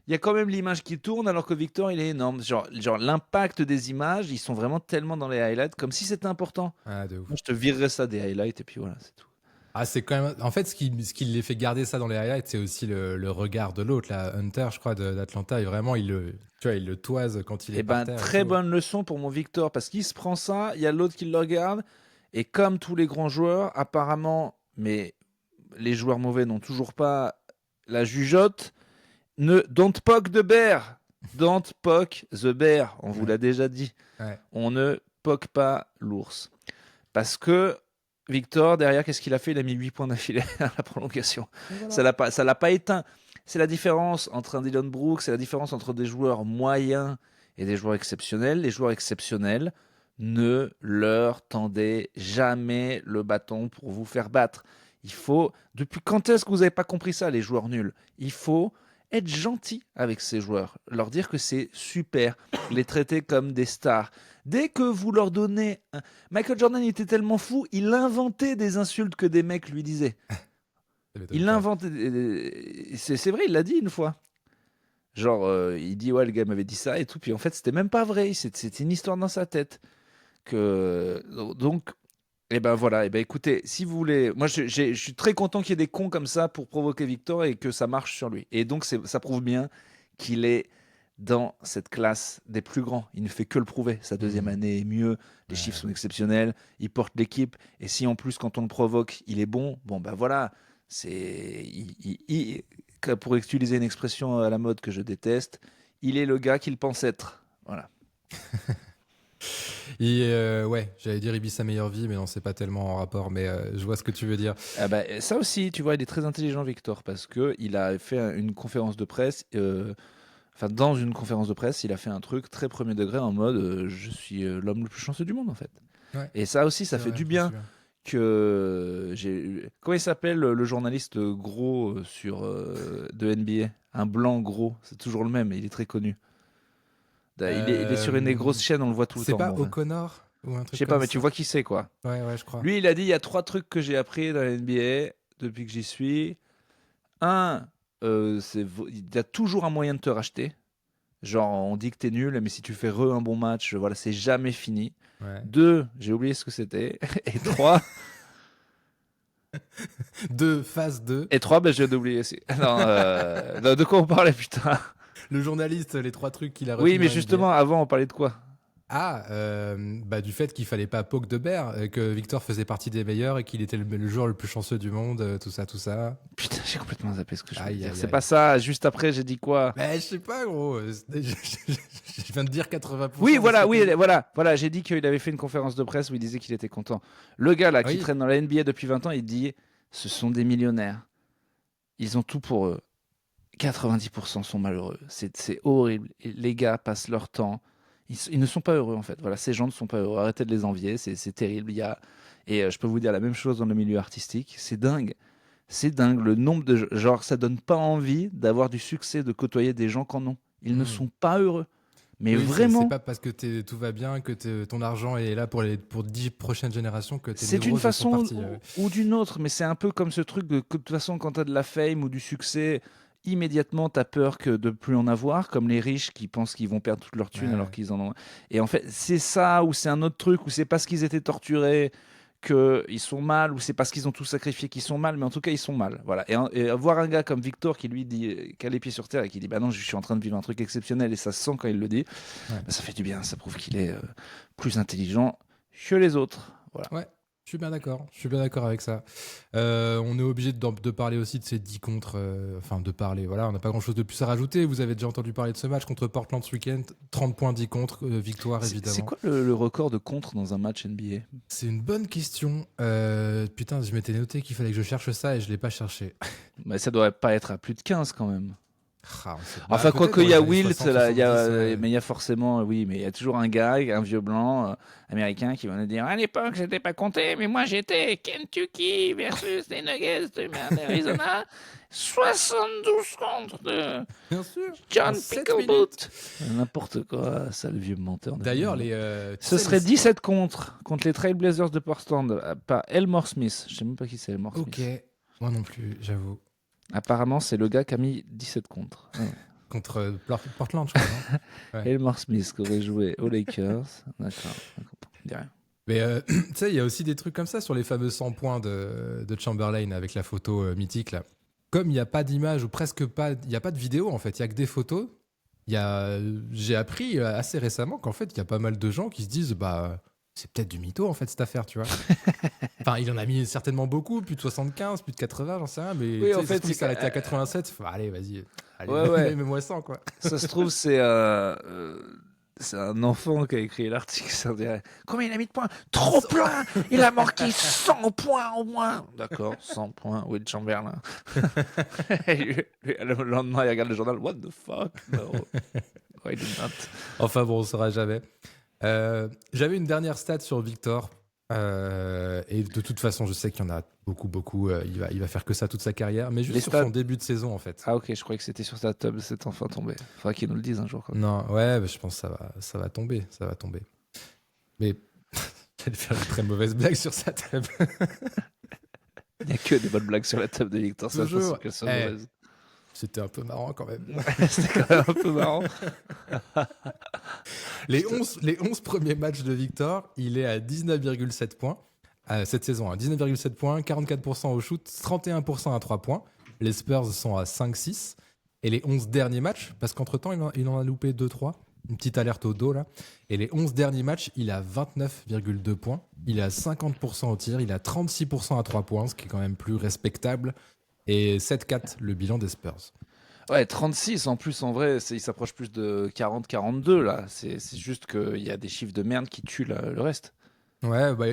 il y a quand même l'image qui tourne alors que Victor, il est énorme. Genre l'impact des images, ils sont vraiment tellement dans les highlights, comme si c'était important. Ah, de ouf. Moi, je te virerais ça des highlights et puis voilà, c'est tout. Ah, c'est quand même. En fait, ce qui les fait garder ça dans les highlights, c'est aussi le regard de l'autre, là, Hunter, je crois, d'Atlanta. Et vraiment, tu vois, il le toise quand il est Eh par ben, terre. et très tout. bonne leçon pour mon Victor, parce qu'il se prend ça, il y a l'autre qui le regarde, et comme tous les grands joueurs, apparemment, mais les joueurs mauvais n'ont toujours pas la jugeote, don't poke the bear, don't poke the bear, on vous Ouais. l'a déjà dit, Ouais. on ne poke pas l'ours. Parce que Victor, derrière, qu'est-ce qu'il a fait? Il a mis 8 points d'affilée à la prolongation. Ça l'a pas éteint. C'est la différence entre un Dylan Brooks, c'est la différence entre des joueurs moyens et des joueurs exceptionnels. Les joueurs exceptionnels, ne leur tendez jamais le bâton pour vous faire battre. Il faut, depuis quand est-ce que vous n'avez pas compris ça, les joueurs nuls? Il faut être gentil avec ces joueurs, leur dire que c'est super, les traiter comme des stars. Dès que vous leur donnez... Michael Jordan, il était tellement fou, il inventait des insultes que des mecs lui disaient. Ça m'étonne Il pas. l'inventait. C'est vrai, il l'a dit une fois. Genre, il dit, ouais, le gars m'avait dit ça et tout. Puis en fait, c'était même pas vrai. C'était une histoire dans sa tête. Donc, et ben voilà. Et ben écoutez, si vous voulez. Moi, je suis très content qu'il y ait des cons comme ça pour provoquer Victor et que ça marche sur lui. Et donc, ça prouve bien qu'il est dans cette classe des plus grands. Il ne fait que le prouver. Sa deuxième année est mieux. Les chiffres sont exceptionnels. Il porte l'équipe. Et si en plus, quand on le provoque, il est bon, bon ben voilà. Pour utiliser une expression à la mode que je déteste, il est le gars qu'il pense être. Voilà. Ouais, j'allais dire il vit sa meilleure vie, mais non, c'est pas tellement en rapport, mais je vois ce que tu veux dire. Ah bah, ça aussi, tu vois, il est très intelligent, Victor, parce que il a fait une conférence de presse. Enfin, dans une conférence de presse, il a fait un truc très premier degré en mode je suis l'homme le plus chanceux du monde, en fait. Ouais. Et ça aussi, ça C'est fait vrai, du je me bien. souviens. Comment il s'appelle le journaliste gros de NBA? Un blanc gros, c'est toujours le même, et il est très connu. Il est sur une des grosses chaînes, on le voit tout le C'est temps. pas Bon, O'Connor ou un je truc sais pas, comme mais ça. tu vois qui c'est, quoi. Ouais, je crois. Lui, il a dit, il y a 3 trucs que j'ai appris dans la NBA depuis que j'y suis. Un, il y a toujours un moyen de te racheter. Genre, on dit que t'es nul, mais si tu fais un bon match, voilà, c'est jamais fini. Ouais. 2, j'ai oublié ce que c'était. Et 3, Phase 2. ben, je viens d'oublier aussi. Non, de quoi on parlait, putain? Le journaliste, les 3 trucs qu'il a Oui, retenus mais dans justement, NBA. avant, on parlait de quoi? Ah, du fait qu'il fallait pas poke de bear, que Victor faisait partie des meilleurs et qu'il était le joueur le plus chanceux du monde, tout ça. Putain, j'ai complètement zappé ce que je voulais Aïe, dire. aïe, C'est aïe. pas ça. Juste après, j'ai dit quoi? Mais je sais pas, gros. Je viens de dire 80%. Oui, de voilà, ce que t'as dit. voilà. J'ai dit qu'il avait fait une conférence de presse où il disait qu'il était content. Le gars là qui Oui. traîne dans la NBA depuis 20 ans, il dit ce sont des millionnaires. Ils ont tout pour eux. 90% sont malheureux. C'est horrible. Et les gars passent leur temps. Ils ne sont pas heureux en fait. Voilà, ces gens ne sont pas heureux. Arrêtez de les envier. C'est terrible. Et je peux vous dire la même chose dans le milieu artistique. C'est dingue. C'est dingue le nombre de genre ça donne pas envie d'avoir du succès de côtoyer des gens qu'en ont. Ils ne sont pas heureux. Mais Oui, c'est vraiment. pas parce que tout va bien, que ton argent est là pour 10 prochaines générations que tes C'est d'une neurones sont façon parties. ou d'une autre, mais c'est un peu comme ce truc que de toute façon, quand tu as de la fame ou du succès, immédiatement tu as peur que de plus en avoir, comme les riches qui pensent qu'ils vont perdre toute leur thune Ouais. alors qu'ils en ont. Et en fait, c'est ça, ou c'est un autre truc, ou c'est parce qu'ils étaient torturés qu'ils sont mal, ou c'est parce qu'ils ont tout sacrifié qu'ils sont mal, mais en tout cas, ils sont mal. Voilà. Et voir un gars comme Victor qui lui dit, qui a les pieds sur terre et qui dit bah non, je suis en train de vivre un truc exceptionnel, et ça se sent quand il le dit, Ouais. bah, ça fait du bien, ça prouve qu'il est plus intelligent que les autres. Voilà. Ouais, je suis bien d'accord avec ça. On est obligé de parler aussi de ces 10 contre. De parler, voilà, on n'a pas grand-chose de plus à rajouter. Vous avez déjà entendu parler de ce match contre Portland ce week-end. 30 points, 10 contre, victoire évidemment. C'est quoi le record de contre dans un match NBA? C'est une bonne question. Putain, je m'étais noté qu'il fallait que je cherche ça et je l'ai pas cherché. Mais ça doit pas être à plus de 15 quand même. Ah, on sait pas. Enfin, Peut-être quoique il y dans a les années Wilt, 60, là, 70, mais il y a forcément, oui, mais il y a toujours un gars, un vieux blanc américain qui va nous dire à l'époque, j'étais pas compté, mais moi j'étais Kentucky versus les Nuggets d'Arizona, 72 contre de Bien sûr. John En 7 Pickleboot. N'importe quoi, ça, le vieux menteur. D'ailleurs, ce serait 17 contre les Trailblazers de Portland, par Elmore Smith. Je sais même pas qui c'est Elmore Ok, Smith. moi non plus, j'avoue. Apparemment, c'est le gars qui a mis 17 contre. Ouais. contre Portland, je crois. Non ouais. Elmore Smith qui aurait joué aux Lakers. D'accord. On dit rien. Mais tu sais, il y a aussi des trucs comme ça sur les fameux 100 points de Chamberlain avec la photo mythique là. Comme il n'y a pas d'image ou presque pas, il n'y a pas de vidéo en fait, il n'y a que des photos. J'ai appris assez récemment qu'en fait, il y a pas mal de gens qui se disent bah c'est peut-être du mytho en fait cette affaire, tu vois. Enfin, il en a mis certainement beaucoup, plus de 75, plus de 80, j'en sais rien, mais Oui, en ça se fait, trouve, il s'est arrêté à 87. Enfin, allez, vas-y, Ouais. mets-moi 100 quoi. Ça se trouve, c'est un enfant qui a écrit l'article. Ça dirait combien il a mis de points? Trop plein. Il a marqué 100 points au moins. D'accord, 100 points. Will Chamberlain. Le lendemain, il regarde le journal. What the fuck? No, I did not. Enfin bon, on saura jamais. J'avais une dernière stat sur Victor. Et de toute façon, je sais qu'il y en a beaucoup. Il va faire que ça toute sa carrière, mais juste Les sur stats- son début de saison en fait. Ah ok, je croyais que c'était sur sa table. C'est enfin tombé. Faudra qu'il nous le dise un jour. Quoi. Non, ouais, je pense que ça va tomber. Mais j'allais faire une très mauvaise blague sur sa table. Il n'y a que des bonnes blagues sur la table de Victor. Ça, Toujours. attention qu'elles soient mauvaises. C'était un peu marrant quand même. C'était quand même un peu marrant. Les 11 premiers matchs de Victor, il est à 19,7 points cette saison. 19,7 points, 44% au shoot, 31% à 3 points. Les Spurs sont à 5-6. Et les 11 derniers matchs, parce qu'entre-temps, il en a loupé 2-3. Une petite alerte au dos là. Et les 11 derniers matchs, il a 29,2 points. Il est à 50% au tir. Il a 36% à 3 points, ce qui est quand même plus respectable. Et 7-4, le bilan des Spurs. Ouais, 36 en plus, en vrai, il s'approche plus de 40-42 là. C'est juste qu'il y a des chiffres de merde qui tuent le reste. Ouais, bah,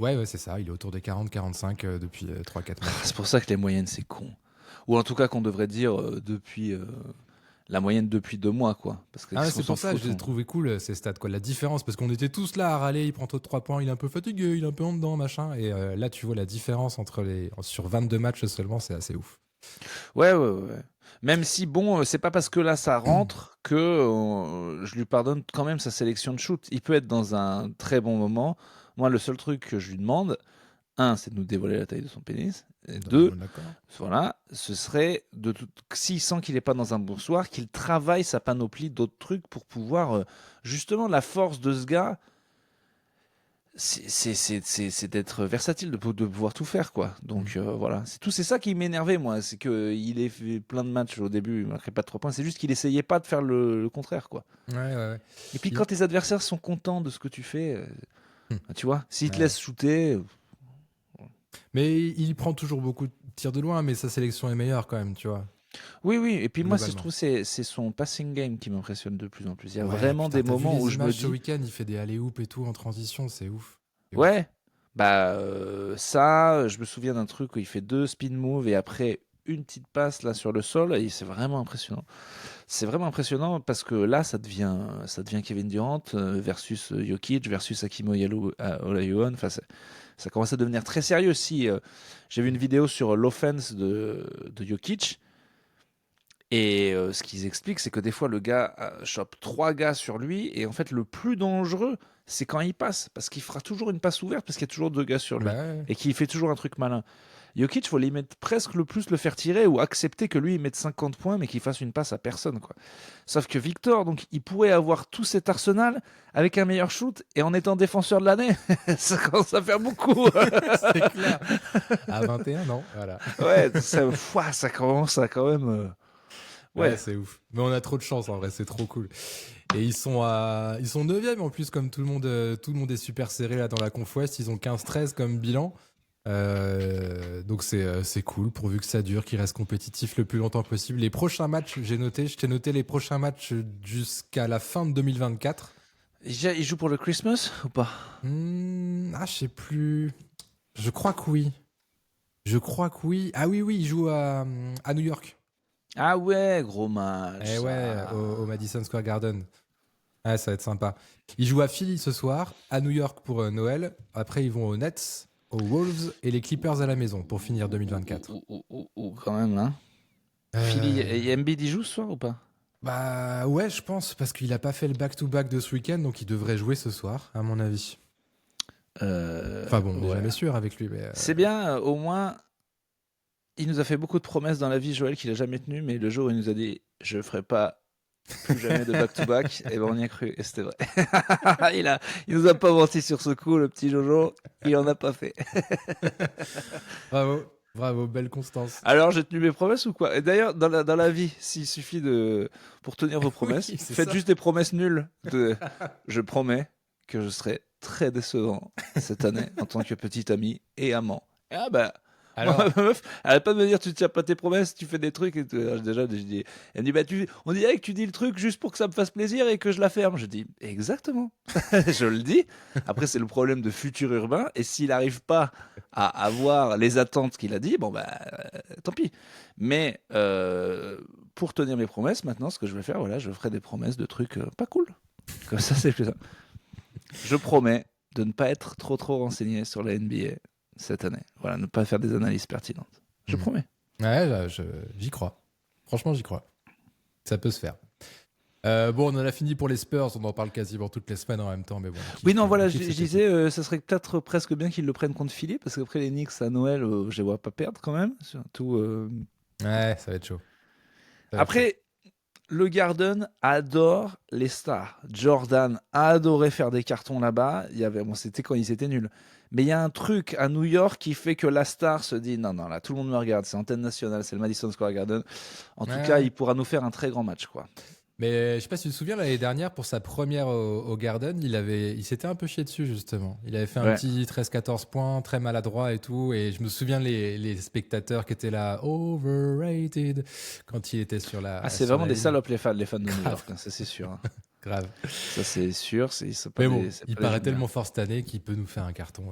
ouais, c'est ça. Il est autour des 40-45 depuis 3-4 matchs. C'est pour ça que les moyennes, c'est con. Ou en tout cas qu'on devrait dire depuis la moyenne depuis 2 mois, quoi. Parce que C'est pour ça que je les trouvais cool ces stats, quoi. La différence, parce qu'on était tous là à râler, il prend trop de 3 points, il est un peu fatigué, il est un peu en dedans, machin. Et là, tu vois la différence sur 22 matchs seulement, c'est assez ouf. Ouais. Même si, bon, c'est pas parce que là ça rentre que je lui pardonne quand même sa sélection de shoot. Il peut être dans un très bon moment. Moi, le seul truc que je lui demande, c'est de nous dévoiler la taille de son pénis. Et 2, D'accord. voilà, ce serait s'il sent qu'il n'est pas dans un bon soir, qu'il travaille sa panoplie d'autres trucs pour pouvoir justement la force de ce gars. C'est d'être versatile, de pouvoir tout faire, quoi. Donc voilà, c'est ça qui m'énervait, moi. C'est qu'il ait fait plein de matchs au début, il ne marquait pas de 3 points. C'est juste qu'il essayait pas de faire le contraire, quoi. Ouais. Et puis quand tes adversaires sont contents de ce que tu fais, tu vois, s'ils te laissent shooter. Mais il prend toujours beaucoup de tirs de loin, mais sa sélection est meilleure quand même, tu vois. Oui. Et puis moi, je Globalement. trouve c'est son passing game qui m'impressionne de plus en plus. Il y a Ouais, vraiment putain, des t'as vu moments les où je me images dis. Ce week-end, il fait des alley-oops et tout en transition, c'est ouf. Ouais, bah ça, je me souviens d'un truc où il fait 2 spin moves et après une petite passe là sur le sol et c'est vraiment impressionnant. C'est vraiment impressionnant parce que là, ça devient Kevin Durant versus Jokic versus Hakeem Olajuwon. Enfin, ça commence à devenir très sérieux. Si j'ai vu une vidéo sur l'offense de Jokic. Et ce qu'ils expliquent, c'est que des fois, le gars chope 3 gars sur lui. Et en fait, le plus dangereux, c'est quand il passe. Parce qu'il fera toujours une passe ouverte, parce qu'il y a toujours 2 gars sur lui. Ouais. Et qu'il fait toujours un truc malin. Jokic, il faut limite presque le faire tirer ou accepter que lui, il mette 50 points, mais qu'il fasse une passe à personne, quoi. Sauf que Victor, donc, il pourrait avoir tout cet arsenal avec un meilleur shoot et en étant défenseur de l'année. Ça commence à faire beaucoup. C'est clair. À 21, non. Voilà. Ouais, ça commence à quand même... Ouais, c'est ouf. Mais on a trop de chance en vrai, c'est trop cool. Et ils sont 9e en plus, comme tout le monde est super serré là dans la Conf Ouest. Ils ont 15-13 comme bilan. Donc c'est cool, pourvu que ça dure, qu'ils restent compétitifs le plus longtemps possible. Les prochains matchs, je t'ai noté les prochains matchs jusqu'à la fin de 2024. Il joue pour le Christmas ou pas? Je sais plus. Je crois que oui. Ah oui, il joue à New York. Ah ouais, gros match. Eh ouais, au Madison Square Garden. Ah, ça va être sympa. Ils jouent à Philly ce soir, à New York pour Noël. Après, ils vont aux Nets, aux Wolves et les Clippers à la maison pour finir 2024. Ou quand même, hein. Philly, et Embiid, il joue ce soir ou pas? Bah ouais, je pense, parce qu'il a pas fait le back-to-back de ce week-end, donc il devrait jouer ce soir, à mon avis. Enfin bon, on n'est jamais sûr avec lui. Mais c'est bien, au moins, il nous a fait beaucoup de promesses dans la vie, Joël, qu'il a jamais tenu, mais le jour où il nous a dit « je ferai pas plus jamais de back-to-back. Et ben on y a cru, et c'était vrai. Il nous a pas menti sur ce coup, le petit Jojo. Il en a pas fait. Bravo, bravo, belle constance. Alors, j'ai tenu mes promesses ou quoi? Et d'ailleurs, dans la vie, s'il suffit pour tenir vos promesses, Oui, c'est faites ça. juste des promesses nulles. Je promets que je serai très décevant cette année en tant que petit ami et amant. Ah bah, moi, Alors, ma meuf, elle arrête pas de me dire tu tiens pas tes promesses, tu fais des trucs et tout. Alors, déjà, je dis, elle me dit bah on dirait que tu dis le truc juste pour que ça me fasse plaisir et que je la ferme. Je dis exactement, je le dis. Après, c'est le problème de futur urbain et s'il n'arrive pas à avoir les attentes qu'il a dit, bon bah tant pis. Mais pour tenir mes promesses, maintenant, ce que je vais faire, voilà, je ferai des promesses de trucs pas cool. Comme ça, c'est plus ça. Je promets de ne pas être trop renseigné sur la NBA cette année. Voilà, ne pas faire des analyses pertinentes. Je promets. ouais, là, j'y crois. Franchement, j'y crois. Ça peut se faire. Bon, on en a fini pour les Spurs. On en parle quasiment toutes les semaines en même temps, mais bon. Oui, non, voilà, je disais, ça serait peut-être presque bien qu'ils le prennent contre Philly, parce qu'après les Knicks à Noël, je les vois pas perdre quand même. Surtout. Ouais, ça va être chaud. Après, le Garden adore les stars. Jordan a adoré faire des cartons là-bas. C'était quand ils étaient nuls. Mais il y a un truc à New York qui fait que la star se dit non, là, tout le monde me regarde. C'est antenne nationale, c'est le Madison Square Garden. En tout cas, il pourra nous faire un très grand match, quoi. Mais je sais pas si tu te souviens, l'année dernière, pour sa première au Garden, il s'était un peu chié dessus, justement. Il avait fait un petit 13-14 points, très maladroit et tout. Et je me souviens les spectateurs qui étaient là, overrated, quand il était sur la. Ah, c'est vraiment des salopes, les fans de New York, hein, ça c'est sûr. Hein. Grave. Ça c'est sûr. Mais bon, il paraît tellement fort cette année qu'il peut nous faire un carton.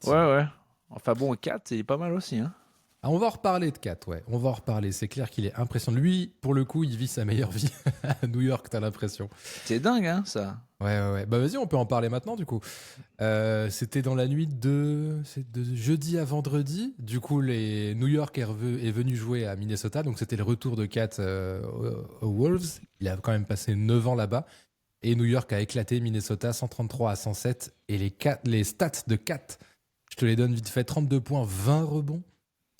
Ouais. Enfin bon, 4, il est pas mal aussi. Hein. Ah, on va en reparler de 4, ouais. On va en reparler. C'est clair qu'il est impressionnant. Lui, pour le coup, il vit sa meilleure vie à New York, t'as l'impression. C'est dingue, hein, ça. Ouais. Bah vas-y, on peut en parler maintenant, du coup. C'était dans la nuit de jeudi à vendredi. Du coup, New York est venu jouer à Minnesota. Donc, c'était le retour de Cat aux Wolves. Il a quand même passé 9 ans là-bas. Et New York a éclaté Minnesota 133-107. Et les stats de Cat, je te les donne vite fait. 32 points, 20 rebonds.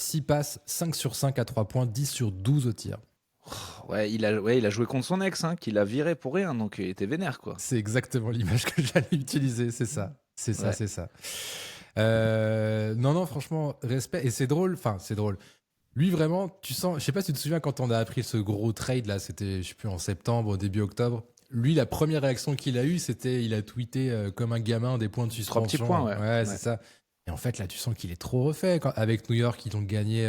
6 passes, 5 sur 5 à 3 points, 10 sur 12 au tir. Ouais, il a joué contre son ex, hein, qui l'a viré pour rien, donc il était vénère, quoi. C'est exactement l'image que j'allais utiliser, c'est ça. Non, franchement, respect. Et c'est drôle, Lui, vraiment, tu sens, je sais pas si tu te souviens quand on a appris ce gros trade, là, c'était, je sais plus, en septembre, début octobre. Lui, la première réaction qu'il a eue, c'était, il a tweeté comme un gamin des points de suspension. 3 petits points, ouais. C'est ça. Et en fait, là, tu sens qu'il est trop refait. Avec New York, ils ont gagné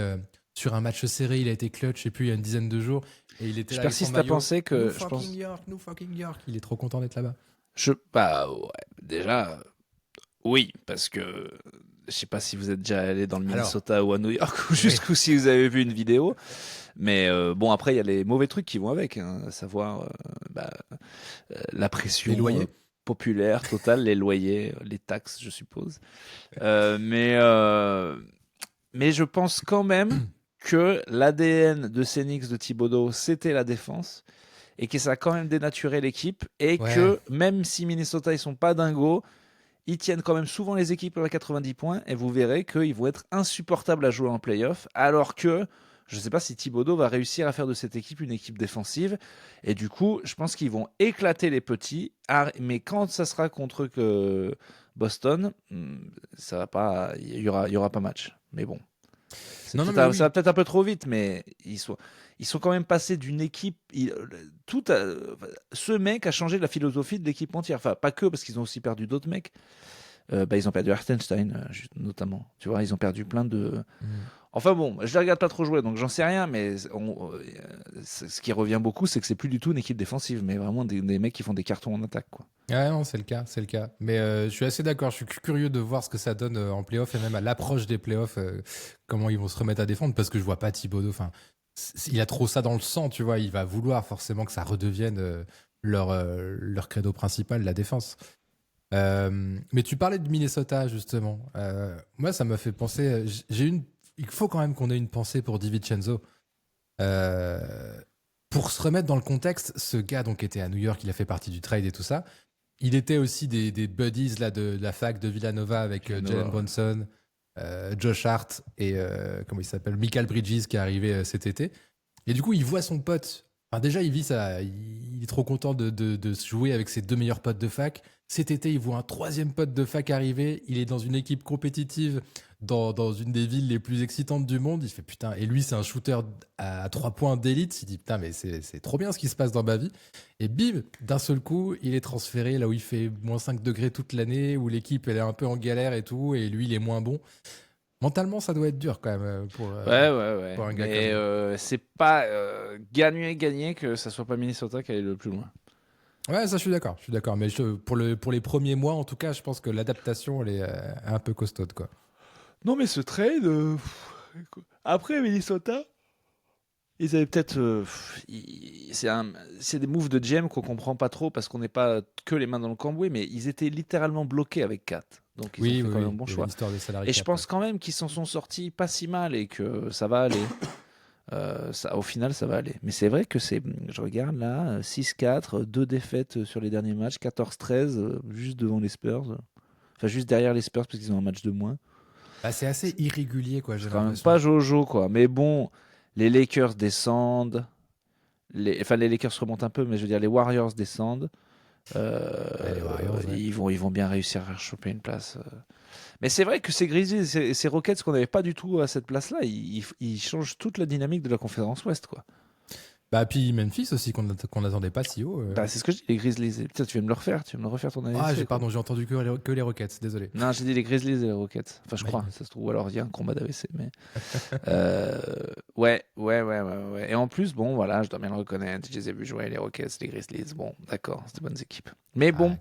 sur un match serré. Il a été clutch, je sais plus, il y a une dizaine de jours. Et il était je là persiste à penser que. New fucking York. Il est trop content d'être là-bas. Déjà, oui, parce que je sais pas si vous êtes déjà allé dans le Minnesota ou à New York, ou jusqu'où si vous avez vu une vidéo. Mais bon, après, il y a les mauvais trucs qui vont avec, hein, à savoir la pression. Les loyers. Populaire, totale, les loyers, les taxes, je suppose. Mais je pense quand même que l'ADN de Phoenix de Thibodeau, c'était la défense, et que ça a quand même dénaturé l'équipe, et que même si Minnesota, ils sont pas dingos, ils tiennent quand même souvent les équipes à 90 points, et vous verrez qu'ils vont être insupportables à jouer en play-off, alors que je ne sais pas si Thibodeau va réussir à faire de cette équipe une équipe défensive. Et du coup, je pense qu'ils vont éclater les petits. Mais quand ça sera contre Boston, ça va pas. Il y aura pas match. Mais bon, ça va peut-être un peu trop vite, mais ils sont quand même passés d'une équipe. Ce mec a changé la philosophie de l'équipe entière. Enfin, pas que, parce qu'ils ont aussi perdu d'autres mecs. Ils ont perdu Hartenstein, notamment. Tu vois, ils ont perdu plein de. Enfin bon, je les regarde pas trop jouer, donc j'en sais rien, mais ce qui revient beaucoup, c'est que c'est plus du tout une équipe défensive, mais vraiment des mecs qui font des cartons en attaque, quoi. Ouais, non, c'est le cas. Mais je suis assez d'accord, je suis curieux de voir ce que ça donne en play-off, et même à l'approche des play-offs, comment ils vont se remettre à défendre, parce que je vois pas Thibodeau, il a trop ça dans le sang, tu vois, il va vouloir forcément que ça redevienne leur credo principal, la défense. Mais tu parlais de Minnesota, justement. Moi, ça m'a fait penser, il faut quand même qu'on ait une pensée pour DiVincenzo. Pour se remettre dans le contexte, ce gars donc était à New York, il a fait partie du trade et tout ça. Il était aussi des buddies là, de la fac de Villanova avec Jalen Brunson, Josh Hart et comment il s'appelle, Michael Bridges qui est arrivé cet été. Et du coup, il voit son pote Enfin, déjà, il est trop content de se jouer avec ses deux meilleurs potes de fac. Cet été, il voit un troisième pote de fac arriver. Il est dans une équipe compétitive dans une des villes les plus excitantes du monde. Il fait putain, et lui, c'est un shooter à 3 points d'élite. Il dit putain, mais c'est trop bien ce qui se passe dans ma vie. Et bim, d'un seul coup, il est transféré là où il fait moins 5 degrés toute l'année, où l'équipe elle est un peu en galère et tout, et lui, il est moins bon. Mentalement, ça doit être dur quand même Ouais. pour un gars Mais comme c'est pas gagner que ça soit pas Minnesota qui aille le plus loin. Ouais, ça, je suis d'accord. Mais pour les premiers mois, en tout cas, je pense que l'adaptation, elle est un peu costaude, quoi. Non, mais ce trade. Après, Minnesota, ils avaient peut-être. C'est des moves de GM qu'on comprend pas trop parce qu'on n'est pas que les mains dans le cambouis, mais ils étaient littéralement bloqués avec 4. Donc ils ont fait quand même un bon Il y avait choix. l'histoire des salariés Et je cap, pense quand même qu'ils s'en sont sortis pas si mal et que ça va aller. Au final, ça va aller. Mais c'est vrai que je regarde là, 6-4, 2 défaites sur les derniers matchs, 14-13, juste devant les Spurs. Enfin, juste derrière les Spurs parce qu'ils ont un match de moins. Bah, c'est assez irrégulier, quoi, j'ai C'est quand même l'impression. pas Jojo, quoi. Mais bon, les Lakers descendent. Enfin, les Lakers remontent un peu, mais je veux dire, les Warriors descendent. Ouais, les Warriors, ouais. Ils vont bien réussir à choper une place. Mais c'est vrai que ces Grizzlies et ces Rockets qu'on n'avait pas du tout à cette place-là, ils changent toute la dynamique de la conférence Ouest, quoi. Bah, puis Memphis aussi, qu'on n'attendait pas si haut. Bah, c'est ce que je dis, les Grizzlies. Putain, tu vas me le refaire, tu vas me le refaire ton Ah, AFC, quoi. pardon, j'ai entendu que les Rockets, désolé. Non, j'ai dit les Grizzlies et les Rockets. Enfin, je Oui. crois, ça se trouve. Ou alors il y a un combat d'AVC. Mais euh, ouais. Et en plus, bon, voilà, je dois bien le reconnaître. Je les ai vus jouer, les Rockets, les Grizzlies. Bon, d'accord, c'est des bonnes équipes. Mais bon, Ouais.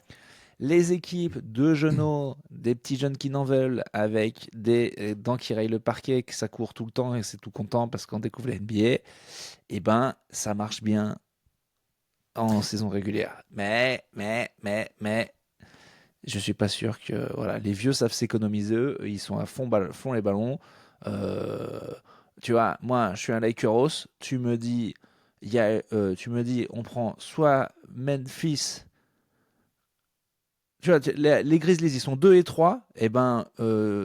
les équipes de genoux, des petits jeunes qui n'en veulent, avec des dents qui rayent le parquet, que ça court tout le temps et c'est tout content parce qu'on découvre la NBA, eh ben, ça marche bien en saison régulière. Mais, je suis pas sûr que voilà, les vieux savent s'économiser, eux, ils sont à fond les ballons. Euh, Tu vois, moi, je suis un Lakeros. Tu me dis, on prend soit Memphis. Tu vois, les Grizzlies, ils sont 2 et 3. Et ben,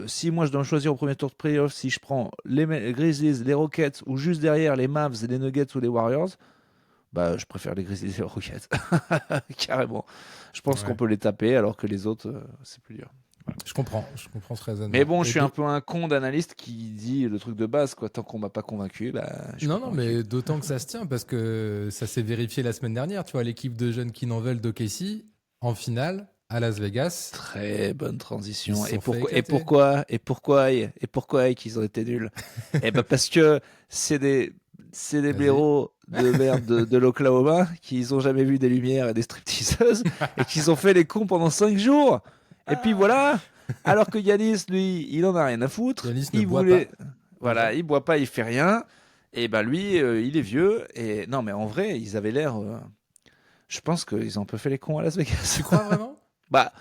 si moi je dois choisir au premier tour de playoff, si je prends les Grizzlies, les Rockets ou juste derrière les Mavs, les Nuggets ou les Warriors, bah, je préfère les Grizzlies et les Rockets. Carrément. Je pense qu'on Ouais. peut les taper alors que les autres, c'est plus dur. Voilà. Je comprends ce raisonnement. Mais bon, je Et suis un peu un con d'analyste qui dit le truc de base, quoi. Tant qu'on m'a pas convaincu, bah, je suis Non, pas non, convaincu. mais d'autant que ça se tient parce que ça s'est vérifié la semaine dernière. Tu vois, l'équipe de jeunes qui n'en veulent d'OKC en finale à Las Vegas, Très bonne ils transition. se sont fait éclater. Pourquoi qu'ils ont été nuls? Eh ben parce que c'est des Vas-y. blaireaux de merde de l'Oklahoma qui ont jamais vu des lumières et des stripteaseuses et qui ont fait les cons pendant 5 jours. Et puis voilà. Alors que Yanis, lui, il en a rien à foutre. Yanis ne Il boit voulait, pas. voilà, Déjà. il boit pas, il fait rien. Et ben lui, il est vieux. Et non, mais en vrai, ils avaient l'air. Je pense qu'ils ont un peu fait les cons à Las Vegas. Tu crois vraiment? Bah,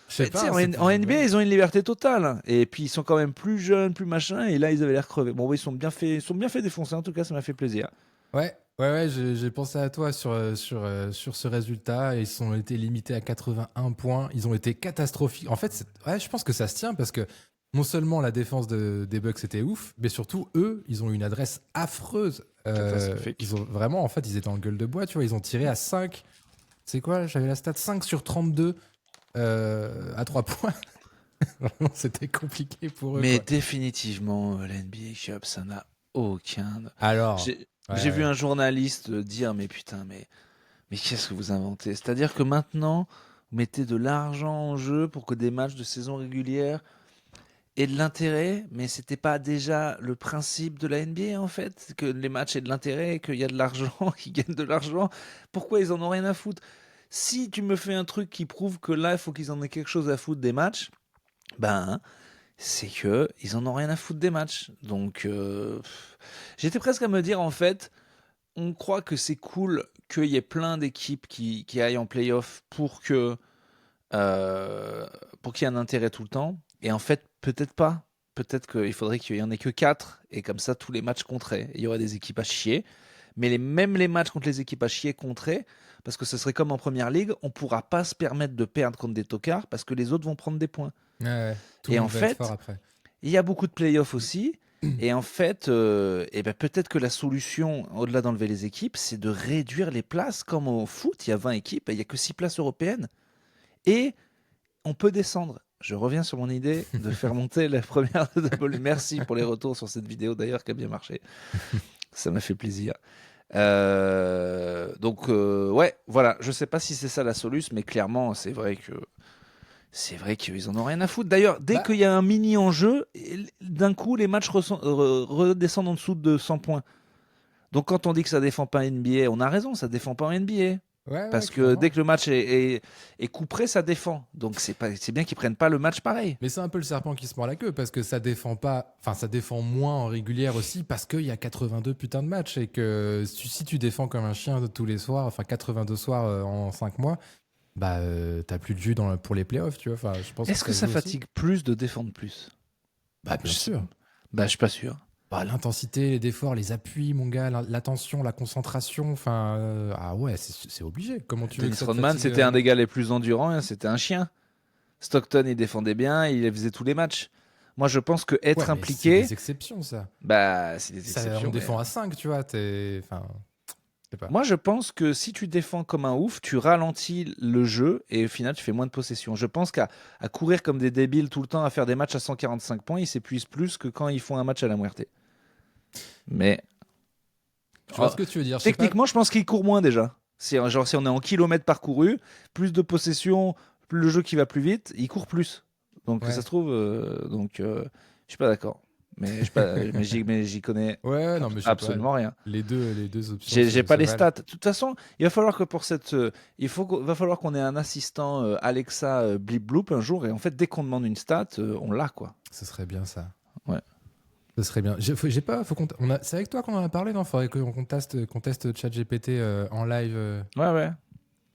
Je sais tu sais, pas. en NBA, ils ont une liberté totale, hein. Et puis, ils sont quand même plus jeunes, plus machin. Et là, ils avaient l'air crevés. Bon, oui, ils sont bien fait défoncer. En tout cas, ça m'a fait plaisir. Ouais, j'ai pensé à toi sur ce résultat. Ils ont été limités à 81 points. Ils ont été catastrophiques. En fait, ouais, je pense que ça se tient parce que non seulement la défense des Bucks était ouf, mais surtout, eux, ils ont eu une adresse affreuse. Catastrophique. Ils ont vraiment, en fait, ils étaient en gueule de bois. Tu vois, ils ont tiré à 5. C'est quoi? J'avais la stat 5 sur 32 à 3 points. Vraiment, c'était compliqué pour eux, Mais quoi. définitivement, la NBA Cup, ça n'a aucun. Alors, J'ai vu ouais. un journaliste dire, mais putain, mais qu'est-ce que vous inventez? C'est-à-dire que maintenant, vous mettez de l'argent en jeu pour que des matchs de saison régulière aient de l'intérêt, mais c'était pas déjà le principe de la NBA en fait, que les matchs aient de l'intérêt, qu'il y a de l'argent, qu'ils gagnent de l'argent. Pourquoi ils en ont rien à foutre? Si tu me fais un truc qui prouve que là, il faut qu'ils en aient quelque chose à foutre des matchs, ben, c'est que ils en ont rien à foutre des matchs. Donc, j'étais presque à me dire en fait, on croit que c'est cool qu'il y ait plein d'équipes qui aillent en playoff pour qu'il y ait un intérêt tout le temps. Et en fait, peut-être pas. Peut-être qu'il faudrait qu'il y en ait que 4 et comme ça tous les matchs compteraient. Il y aurait des équipes à chier. Mais même les matchs contre les équipes à chier compteraient parce que ce serait comme en première ligue, on pourra pas se permettre de perdre contre des tocards parce que les autres vont prendre des points. Ouais. Tout Et le en monde va être fait, fort après. il y a beaucoup de playoffs aussi. Et en fait, peut-être que la solution, au-delà d'enlever les équipes, c'est de réduire les places. Comme au foot, il y a 20 équipes, il n'y a que 6 places européennes. Et on peut descendre. Je reviens sur mon idée de faire monter la première de Double. Merci pour les retours sur cette vidéo d'ailleurs qui a bien marché. Ça m'a fait plaisir. Ouais, voilà. Je sais pas si c'est ça la solution, mais clairement, c'est vrai qu'ils en ont rien à foutre. D'ailleurs, dès qu'il y a un mini enjeu, d'un coup, les matchs redescendent en dessous de 100 points. Donc quand on dit que ça défend pas NBA, on a raison, ça défend pas en NBA. Parce que clairement. dès que le match est couperé, ça défend. Donc c'est bien qu'ils prennent pas le match pareil. Mais c'est un peu le serpent qui se mord la queue parce que ça défend pas, enfin ça défend moins en régulière aussi parce qu'il y a 82 putains de matchs et que si tu défends comme un chien de tous les soirs, enfin 82 soirs en 5 mois, t'as plus de jus pour les playoffs, tu vois. Enfin, je pense Est-ce que ça fatigue plus de défendre plus? Bien sûr. Je suis pas sûr. L'intensité, les efforts, les appuis, mon gars, l'attention, la concentration, enfin, c'est obligé. Comment tu veux Dennis que ça te Rodman, fatigue, c'était un des gars les plus endurants, hein, c'était un chien. Stockton, il défendait bien, il faisait tous les matchs. Moi, je pense que être impliqué. C'est des exceptions, ça. C'est des exceptions. On défend à 5, tu vois. Moi, je pense que si tu défends comme un ouf, tu ralentis le jeu et au final, tu fais moins de possession. Je pense qu'à courir comme des débiles tout le temps, à faire des matchs à 145 points, ils s'épuisent plus que quand ils font un match à la Muerte. Mais. Tu vois ce que tu veux dire? Techniquement, je pense qu'ils courent moins déjà. Si on est en kilomètres parcourus, plus de possession, le jeu qui va plus vite, ils courent plus. Donc ça se trouve, je suis pas d'accord. Mais j'y connais absolument rien. Les deux options. J'ai pas les stats. De toute façon, il va falloir que pour cette, va falloir qu'on ait un assistant Alexa blip bloop un jour et en fait dès qu'on demande une stat, on l'a quoi. Ce serait bien ça. Ouais. Ce serait bien. C'est avec toi qu'on en a parlé, non? Faudrait qu'on teste ChatGPT en live. Ouais.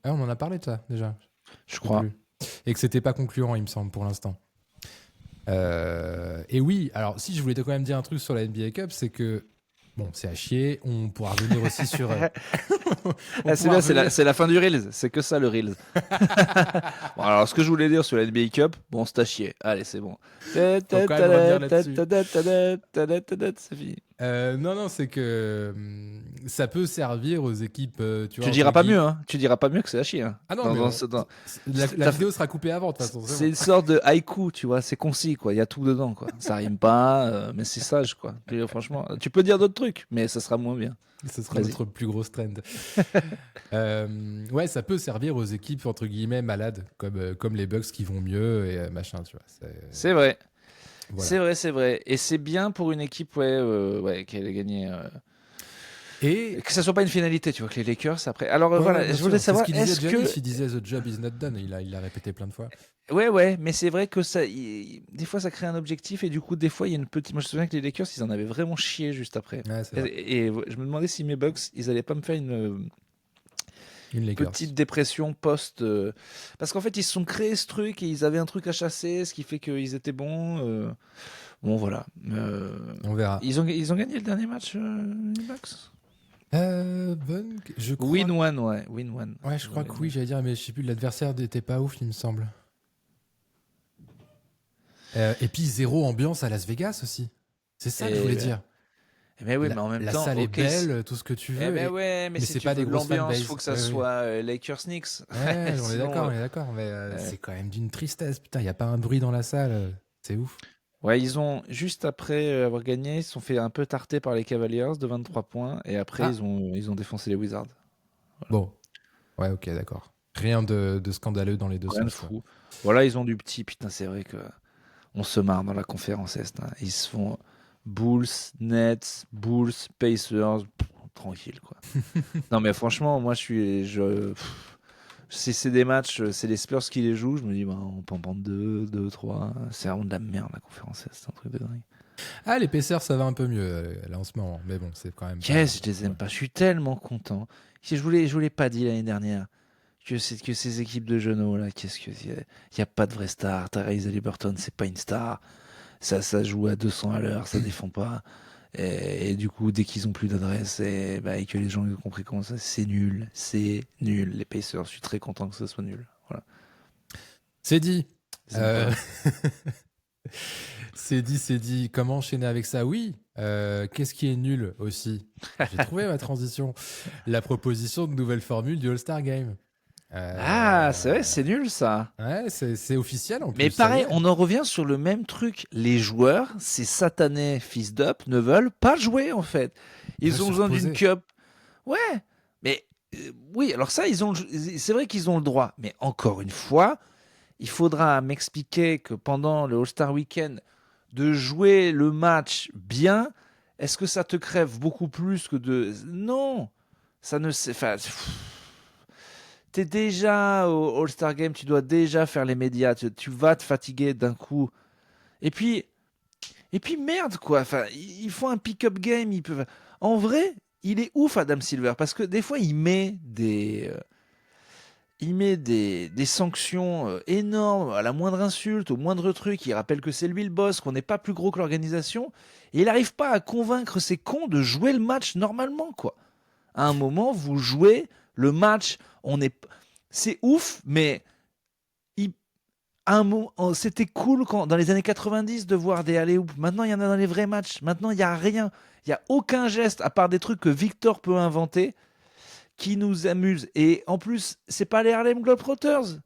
Ah, on en a parlé de ça déjà. Je crois. Et que c'était pas concluant, il me semble, pour l'instant. Et oui, alors si je voulais quand même dire un truc sur la NBA Cup, c'est que bon, c'est à chier. On pourra revenir aussi sur. C'est la fin du Reels. C'est que ça le Reels. Bon, alors ce que je voulais dire sur la NBA Cup, bon, c'est à chier. Allez, c'est bon. C'est fini. Non, c'est que ça peut servir aux équipes. Tu diras pas mieux, hein. Tu diras pas mieux que c'est à chier. Hein. Ah non, la vidéo sera coupée avant, de toute façon. C'est une sorte de haïku, tu vois. C'est concis, quoi. Il y a tout dedans, quoi. Ça rime pas, mais c'est sage, quoi. Puis, franchement, tu peux dire d'autres trucs, mais ça sera moins bien. Ce sera notre plus grosse trend. Ouais, ça peut servir aux équipes entre guillemets malades, comme les Bucks qui vont mieux et machin, tu vois. C'est vrai. Voilà. C'est vrai. Et c'est bien pour une équipe qui a gagné. Et que ça soit pas une finalité, tu vois, que les Lakers après. Alors voilà, je voulais savoir, est-ce que il disait the job is not done, il l'a répété plein de fois. Ouais, mais c'est vrai que des fois ça crée un objectif et du coup des fois il y a une petite. Moi je me souviens que les Lakers ils en avaient vraiment chié juste après. Ouais, et je me demandais si mes Bucks ils allaient pas me faire une petite dépression post parce qu'en fait ils se sont créés ce truc et ils avaient un truc à chasser, ce qui fait qu'ils étaient bons. Bon voilà. On verra. Ils ont gagné le dernier match les Bucks. Je crois. Win one, ouais. Win one. Ouais, je crois que oui, j'allais dire, mais je sais plus, l'adversaire n'était pas ouf, il me semble. Et puis, zéro ambiance à Las Vegas aussi. C'est ça que je voulais dire. Mais oui, mais en même temps, la salle est belle, tout ce que tu veux. Mais c'est pas des grosses fanbases. Il faut que ça soit Lakers Knicks. Ouais, on est d'accord, mais c'est quand même d'une tristesse. Putain, il n'y a pas un bruit dans la salle. C'est ouf. Ouais, ils ont, juste après avoir gagné, ils se sont fait un peu tarter par les Cavaliers de 23 points. Et après, ils ont défoncé les Wizards. Voilà. Bon. Ouais, ok, d'accord. Rien de scandaleux dans les deux sens. Rien de fou. Voilà, ils ont du petit. Putain, c'est vrai que on se marre dans la conférence Est. Hein. Ils se font Bulls, Nets, Bulls, Pacers. Tranquille, quoi. Non, mais franchement, moi, si c'est des matchs, c'est les Spurs qui les jouent, je me dis, on peut en prendre 2, 3. C'est vraiment de la merde, la conférence Est. C'est un truc de dingue. Ah, les Pacers, ça va un peu mieux là en ce moment. Mais bon, c'est quand même. Yes, je les aime pas. Je suis tellement content. Je vous l'ai pas dit l'année dernière. Que ces équipes de genoux là, il y a pas de vraie star. Tyrese Haliburton, c'est pas une star. Ça joue à 200 à l'heure, ça défend pas. Et du coup, dès qu'ils ont plus d'adresse et que les gens ont compris comment ça, c'est nul. Les Pacers, je suis très content que ça soit nul. Voilà. C'est dit. C'est dit. Comment enchaîner avec ça? Oui. Qu'est-ce qui est nul aussi? J'ai trouvé ma transition. La proposition de nouvelle formule du All-Star Game. Ah, c'est vrai, c'est nul ça. Ouais, c'est officiel en plus. Mais ça y pareil, est. on en revient sur le même truc. Les joueurs, ces satanés fils d'up, ne veulent pas jouer en fait. Ils veulent ont se besoin d'une reposer. cup. Ouais, mais oui, alors ça, c'est vrai qu'ils ont le droit. Mais encore une fois, il faudra m'expliquer que pendant le All-Star Weekend, de jouer le match bien, est-ce que ça te crève beaucoup plus que de... Non, ça ne... Enfin, t'es déjà au All-Star Game, tu dois déjà faire les médias, tu vas te fatiguer d'un coup. Et puis, merde quoi, enfin, ils font un pick-up game, ils peuvent... En vrai, il est ouf Adam Silver, parce que des fois il met des sanctions énormes à la moindre insulte, au moindre truc. Il rappelle que c'est lui le boss, qu'on n'est pas plus gros que l'organisation. Et il n'arrive pas à convaincre ces cons de jouer le match normalement, quoi. À un moment, vous jouez le match. C'est ouf, mais il- à un moment, c'était cool dans les années 90 de voir des alley-oops. Maintenant, il y en a dans les vrais matchs. Maintenant, il n'y a rien. Il n'y a aucun geste, à part des trucs que Victor peut inventer, qui nous amuse. Et en plus, c'est pas les Harlem Globetrotters.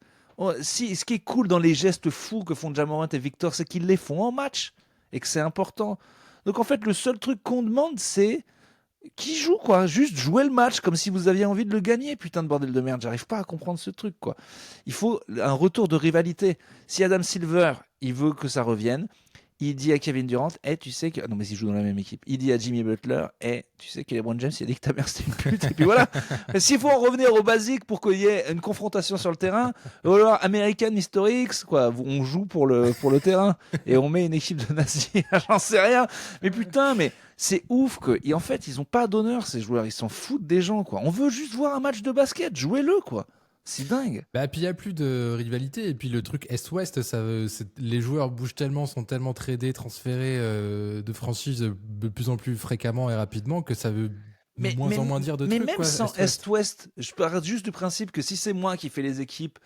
Si, ce qui est cool dans les gestes fous que font Ja Morant et Victor, c'est qu'ils les font en match et que c'est important. Donc en fait, le seul truc qu'on demande, c'est qui joue, quoi. Juste jouer le match comme si vous aviez envie de le gagner. Putain de bordel de merde, j'arrive pas à comprendre ce truc, quoi. Il faut un retour de rivalité. Si Adam Silver, il veut que ça revienne, il dit à Kevin Durant, tu sais que... Non, mais ils jouent dans la même équipe. Il dit à Jimmy Butler, tu sais que LeBron James, il a dit que ta mère, c'était une pute. Et puis voilà. S'il faut en revenir au basique pour qu'il y ait une confrontation sur le terrain, ou alors American Historics, quoi. On joue pour le terrain et on met une équipe de nazis. J'en sais rien. Mais putain, mais c'est ouf que... Et en fait, ils ont pas d'honneur, ces joueurs. Ils s'en foutent des gens, quoi. On veut juste voir un match de basket. Jouez-le, quoi. C'est dingue. Bah, puis il n'y a plus de rivalité. Et puis le truc Est-Ouest, les joueurs bougent tellement, sont tellement tradés, transférés de franchise de plus en plus fréquemment et rapidement que ça veut moins en moins dire de mais trucs. même Quoi, sans Est-Ouest. Est-Ouest, je pars juste du principe que si c'est moi qui fais les équipes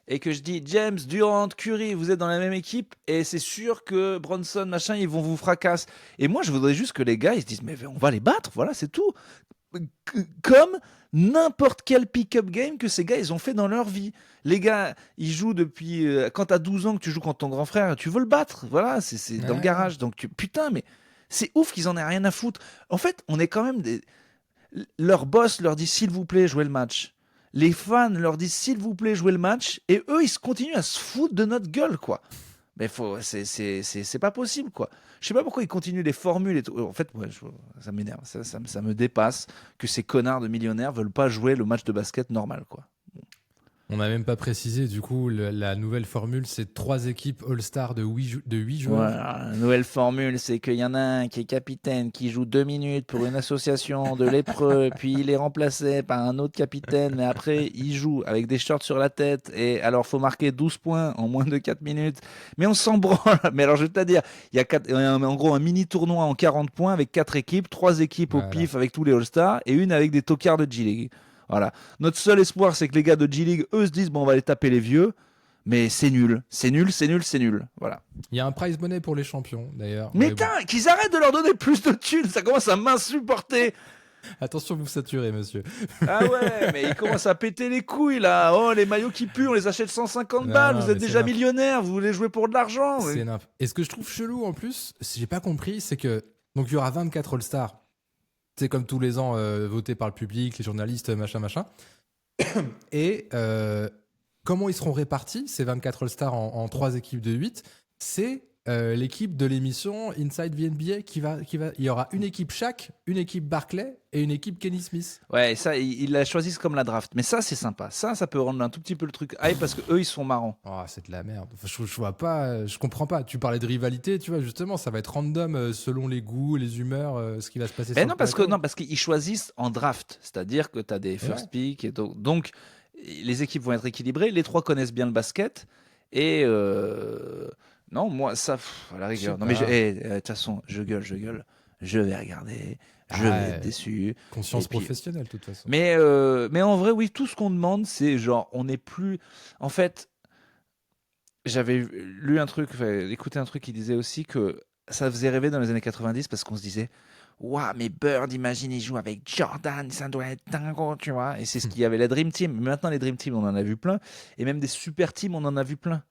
et que je dis James, Durant, Curry, vous êtes dans la même équipe et c'est sûr que Bronson, machin, ils vont vous fracasser. Et moi, je voudrais juste que les gars, ils se disent, mais on va les battre, voilà, c'est tout. Comme n'importe quel pick-up game que ces gars, ils ont fait dans leur vie. Les gars, ils jouent depuis... quand t'as 12 ans que tu joues contre ton grand frère, tu veux le battre. Voilà, c'est dans le Ouais. garage. Donc, putain, mais c'est ouf qu'ils en aient rien à foutre. En fait, on est quand même des... Leur boss leur dit, s'il vous plaît, jouez le match. Les fans leur disent, s'il vous plaît, jouez le match. Et eux, ils continuent à se foutre de notre gueule, quoi. Mais c'est pas possible, quoi. Je sais pas pourquoi ils continuent les formules et tout. En fait, ouais, ça m'énerve, ça me dépasse que ces connards de millionnaires veulent pas jouer le match de basket normal, quoi. On n'a même pas précisé, du coup, la nouvelle formule, c'est 3 équipes All-Star de 8 joueurs. Voilà, la nouvelle formule, c'est qu'il y en a un qui est capitaine, qui joue 2 minutes pour une association de lépreux, puis il est remplacé par un autre capitaine, mais après, il joue avec des shorts sur la tête, et alors, faut marquer 12 points en moins de 4 minutes. Mais on s'en branle. Mais alors, je vais te dire, il y a en gros un mini tournoi en 40 points avec 4 équipes, 3 équipes au Voilà. pif avec tous les All-Stars, et une avec des tocards de G-League. Voilà. Notre seul espoir, c'est que les gars de G-League, eux, se disent, bon, on va aller taper les vieux. Mais c'est nul, c'est nul, c'est nul, c'est nul. Voilà. Il y a un prize money pour les champions, d'ailleurs. Mais bon. putain, qu'ils arrêtent de leur donner plus de thunes, ça commence à m'insupporter. Attention, vous saturez, monsieur. Ah ouais, mais ils commencent à péter les couilles là. Oh, les maillots qui puent, on les achète 150 Non, balles. non, Vous êtes mais c'est déjà n'importe- millionnaire, vous voulez jouer pour de l'argent. C'est n'importe. Et ce que je trouve chelou en plus, si j'ai pas compris, c'est que donc il y aura 24 All-Stars. C'est comme tous les ans voté par le public, les journalistes, machin. Et comment ils seront répartis, ces 24 All-Stars en 3 équipes de 8? C'est l'équipe de l'émission Inside the NBA qui va... Il y aura une équipe Shaq, une équipe Barclay et une équipe Kenny Smith. Ouais, ça, ils la choisissent comme la draft. Mais ça, c'est sympa. Ça peut rendre un tout petit peu le truc hype parce que eux, ils sont marrants. Oh, c'est de la merde. Enfin, je vois pas, je comprends pas. Tu parlais de rivalité, tu vois, justement, ça va être random selon les goûts, les humeurs, ce qui va se passer Mais sur non, le parce que plateau. non, parce qu'ils choisissent en draft, c'est-à-dire que tu as des first picks et donc les équipes vont être équilibrées. Les 3 connaissent bien le basket et non, moi ça, à la rigueur. Non mais de toute façon, je gueule, je vais regarder, je vais être déçu. Conscience Et puis- professionnelle, de toute façon. Mais en vrai, oui, tout ce qu'on demande, c'est genre, on n'est plus. En fait, j'avais lu un truc, écouté un truc qui disait aussi que ça faisait rêver dans les années 90 parce qu'on se disait waouh, mais Bird, imagine, il joue avec Jordan, ça doit être dingo, tu vois. Et c'est ce qu'il y avait la Dream Team. Mais maintenant, les Dream Team, on en a vu plein. Et même des super teams, on en a vu plein.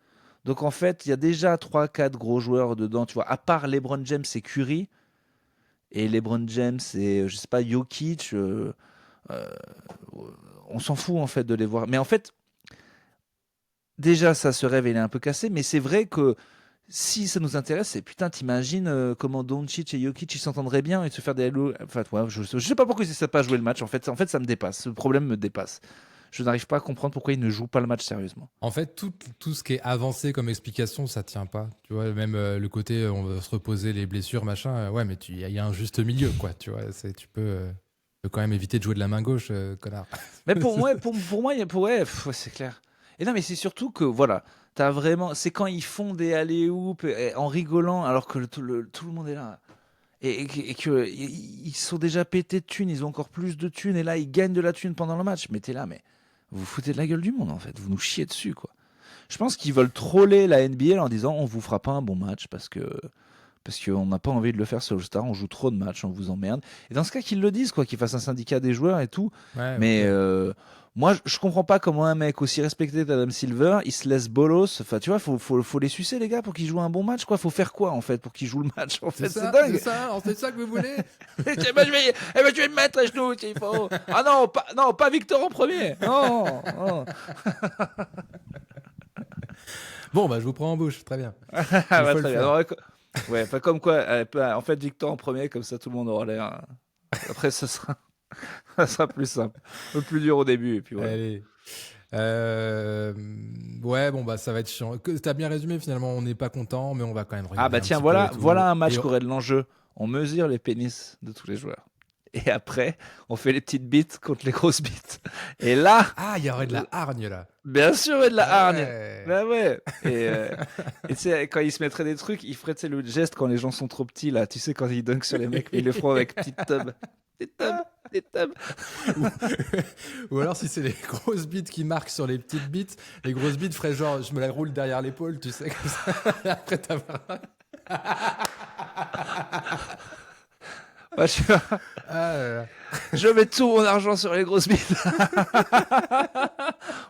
Donc en fait, il y a déjà 3-4 gros joueurs dedans, tu vois. À part LeBron James et Curry. Et LeBron James et, je sais pas, Jokic. Euh, on s'en fout en fait de les voir. Mais en fait, déjà, ça se rêve, il est un peu cassé. Mais c'est vrai que si ça nous intéresse, c'est putain, t'imagines comment Doncic et Jokic ils s'entendraient bien et se faire des hello. Enfin, ouais, je sais pas pourquoi ils ne savent pas jouer le match. En fait, ça me dépasse. Ce problème me dépasse. Je n'arrive pas à comprendre pourquoi ils ne jouent pas le match sérieusement. En fait, tout ce qui est avancé comme explication, ça tient pas. Tu vois, même le côté on va se reposer les blessures, machin. Ouais, mais il y a un juste milieu, quoi. Tu vois, tu peux quand même éviter de jouer de la main gauche, connard. Mais pour moi, ouais, c'est clair. Et non, mais c'est surtout que voilà, t'as vraiment, c'est quand ils font des alley-oop en rigolant alors que tout le monde est là. Et que ils sont déjà pétés de thunes, ils ont encore plus de thunes et là ils gagnent de la thune pendant le match. Mais t'es là, mais vous vous foutez de la gueule du monde en fait, vous nous chiez dessus quoi. Je pense qu'ils veulent troller la NBA en disant on vous fera pas un bon match parce qu'on n'a pas envie de le faire sur All-Star, on joue trop de matchs, on vous emmerde. Et dans ce cas qu'ils le disent quoi, qu'ils fassent un syndicat des joueurs et tout. Ouais, Mais ok. moi je comprends pas comment un mec aussi respecté d'Adam Silver, il se laisse bolos. Enfin tu vois, faut les sucer les gars pour qu'ils jouent un bon match quoi. Faut faire quoi en fait pour qu'ils jouent le match en fait, c'est dingue. C'est ça que vous voulez. Je vais me mettre à genoux s'il faut. Ah non, pas Victor en premier. Non, non. Bon, bah, je vous prends en bouche, très bien. Ah, Il bah, faut le très bien. faire. Ouais, pas comme quoi. En fait, Victor en premier, comme ça tout le monde aura l'air. Après, ça sera plus simple. Un peu plus dur au début, et puis voilà. Allez. Euh, Ouais, bon, bah, ça va être chiant. T'as bien résumé, finalement, on n'est pas content, mais on va quand même Ah regarder bah un tiens, petit peu et tout. voilà un match Et qui aurait de l'enjeu. On mesure les pénis de tous les joueurs. Et après, on fait les petites bites contre les grosses bites. Et là, Ah, il y aurait de la hargne, là. bien sûr, il y a de la Ah hargne. ouais. Bah ouais. Et tu sais, quand ils se mettraient des trucs, ils feraient tu sais, le geste quand les gens sont trop petits, là. Tu sais, quand ils dunkent sur les mecs, mais ils le feront avec petite tub. Des tubs, des tubs. Ou alors, si c'est les grosses bites qui marquent sur les petites bites, les grosses bites feraient genre, je me la roule derrière l'épaule, tu sais, comme ça. Et après, t'as Ouais, Ah là là. je mets tout mon argent sur les grosses bites.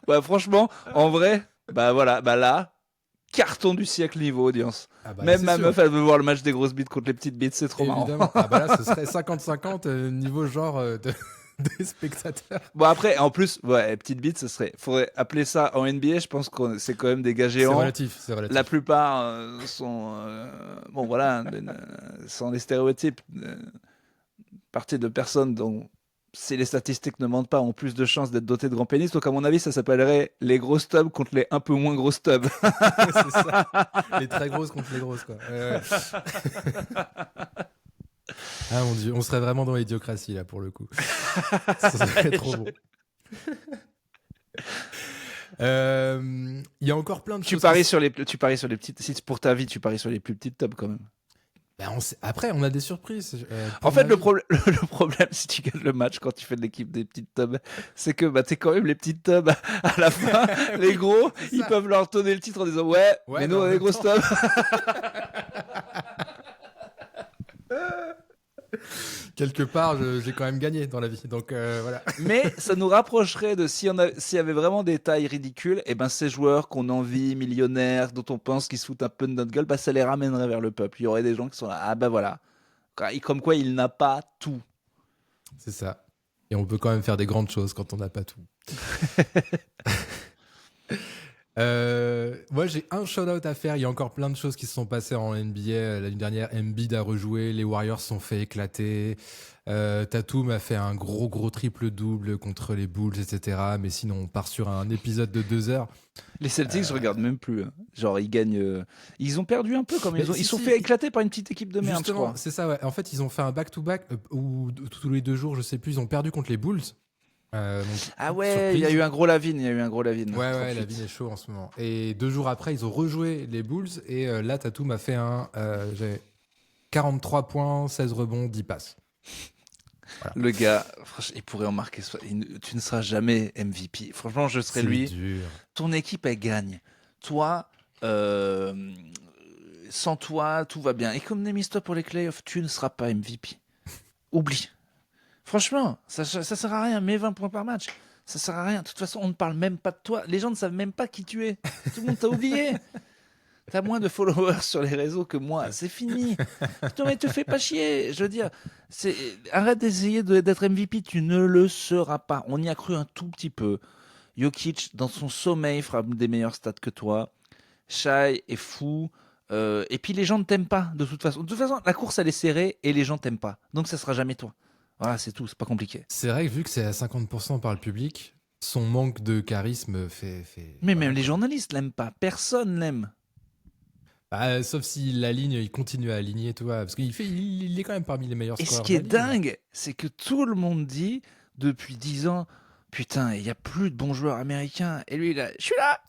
Ouais, franchement, en vrai, bah voilà, bah là, carton du siècle niveau audience. Ah bah, Même c'est ma sûr. meuf, elle veut voir le match des grosses bites contre les petites bites, c'est trop marrant. Évidemment. Ah bah là, ce serait 50-50 niveau genre des spectateurs. Bon après, en plus, ouais, petite bite, faudrait appeler ça en NBA. Je pense que c'est quand même des gars C'est géants. relatif, c'est relatif. La plupart sont, bon voilà, sans les stéréotypes, partie de personnes dont, si les statistiques ne mentent pas, ont plus de chances d'être dotés de grands pénis. Donc à mon avis, ça s'appellerait les gros stubs contre les un peu moins gros stubs. C'est ça. Les très grosses contre les grosses, quoi. Ah mon dieu, on serait vraiment dans l'idiocratie là pour le coup. Ça serait trop bon. Il y a encore plein de Tu choses. paries sur les petites. Si c'est pour ta vie, tu paries sur les plus petites tubs quand même. Ben, après, on a des surprises. En fait, le problème, si tu gagnes le match quand tu fais de l'équipe des petites tubs, c'est que bah, t'es quand même les petites tubs à la fin. Les gros, c'est ils ça. peuvent leur donner le titre en disant ouais, mais nous mais on en est les même grosses temps- tubs. Quelque part, j'ai quand même gagné dans la vie. Donc voilà. Mais ça nous rapprocherait de s'il y avait vraiment des tailles ridicules, et ben ces joueurs qu'on envie, millionnaires, dont on pense qu'ils se foutent un peu de notre gueule, bah ça les ramènerait vers le peuple. Il y aurait des gens qui sont là, ah bah voilà. Comme quoi il n'a pas tout. C'est ça. Et on peut quand même faire des grandes choses quand on n'a pas tout. Moi, j'ai un shout-out à faire. Il y a encore plein de choses qui se sont passées en NBA. L'année dernière, Embiid a rejoué. Les Warriors se sont fait éclater. Tatum a fait un gros triple-double contre les Bulls, etc. Mais sinon, on part sur un épisode de 2 heures. Les Celtics, je regarde même plus. Hein. Genre, ils gagnent. Ils ont perdu un peu quand même. Mais Ils si, sont si. fait éclater par une petite équipe de merde, je Justement, crois. c'est ça, ouais. En fait, ils ont fait un back-to-back où tous les 2 jours, je sais plus, ils ont perdu contre les Bulls. Donc, Ah ouais, surprise. il y a eu un gros Lavine. Ouais, 38. la vie est chaud en ce moment. Et 2 jours après, ils ont rejoué les Bulls. Et là, Tatum a fait j'ai 43 points, 16 rebonds, 10 passes. Voilà. Le gars, franchement, il pourrait en marquer. Tu ne seras jamais MVP. Franchement, je serais C'est lui. dur. Ton équipe, elle gagne. Toi, Sans toi, tout va bien. Économise-toi pour les playoffs, tu ne seras pas MVP. Oublie. Franchement, ça sert à rien. Mets 20 points par match. Ça sert à rien. De toute façon, on ne parle même pas de toi. Les gens ne savent même pas qui tu es. Tout le monde t'a oublié. T'as moins de followers sur les réseaux que moi. C'est fini. Putain, mais te fais pas chier. Je veux dire, arrête d'essayer d'être MVP. Tu ne le seras pas. On y a cru un tout petit peu. Jokic, dans son sommeil, fera des meilleurs stats que toi. Shai est fou. Et puis les gens ne t'aiment pas de toute façon. De toute façon, la course elle est serrée et les gens t'aiment pas. Donc ça sera jamais toi. Voilà, c'est tout, c'est pas compliqué. C'est vrai que vu que c'est à 50% par le public, son manque de charisme fait... Mais même les journalistes l'aiment pas. Personne l'aime. Bah, sauf s'il aligne, il continue à aligner, tu vois. Parce qu'il il est quand même parmi les meilleurs Et scoreurs ce qui est de la ligue. dingue, c'est que tout le monde dit depuis 10 ans, putain, il y a plus de bons joueurs américains. Et lui, je suis là.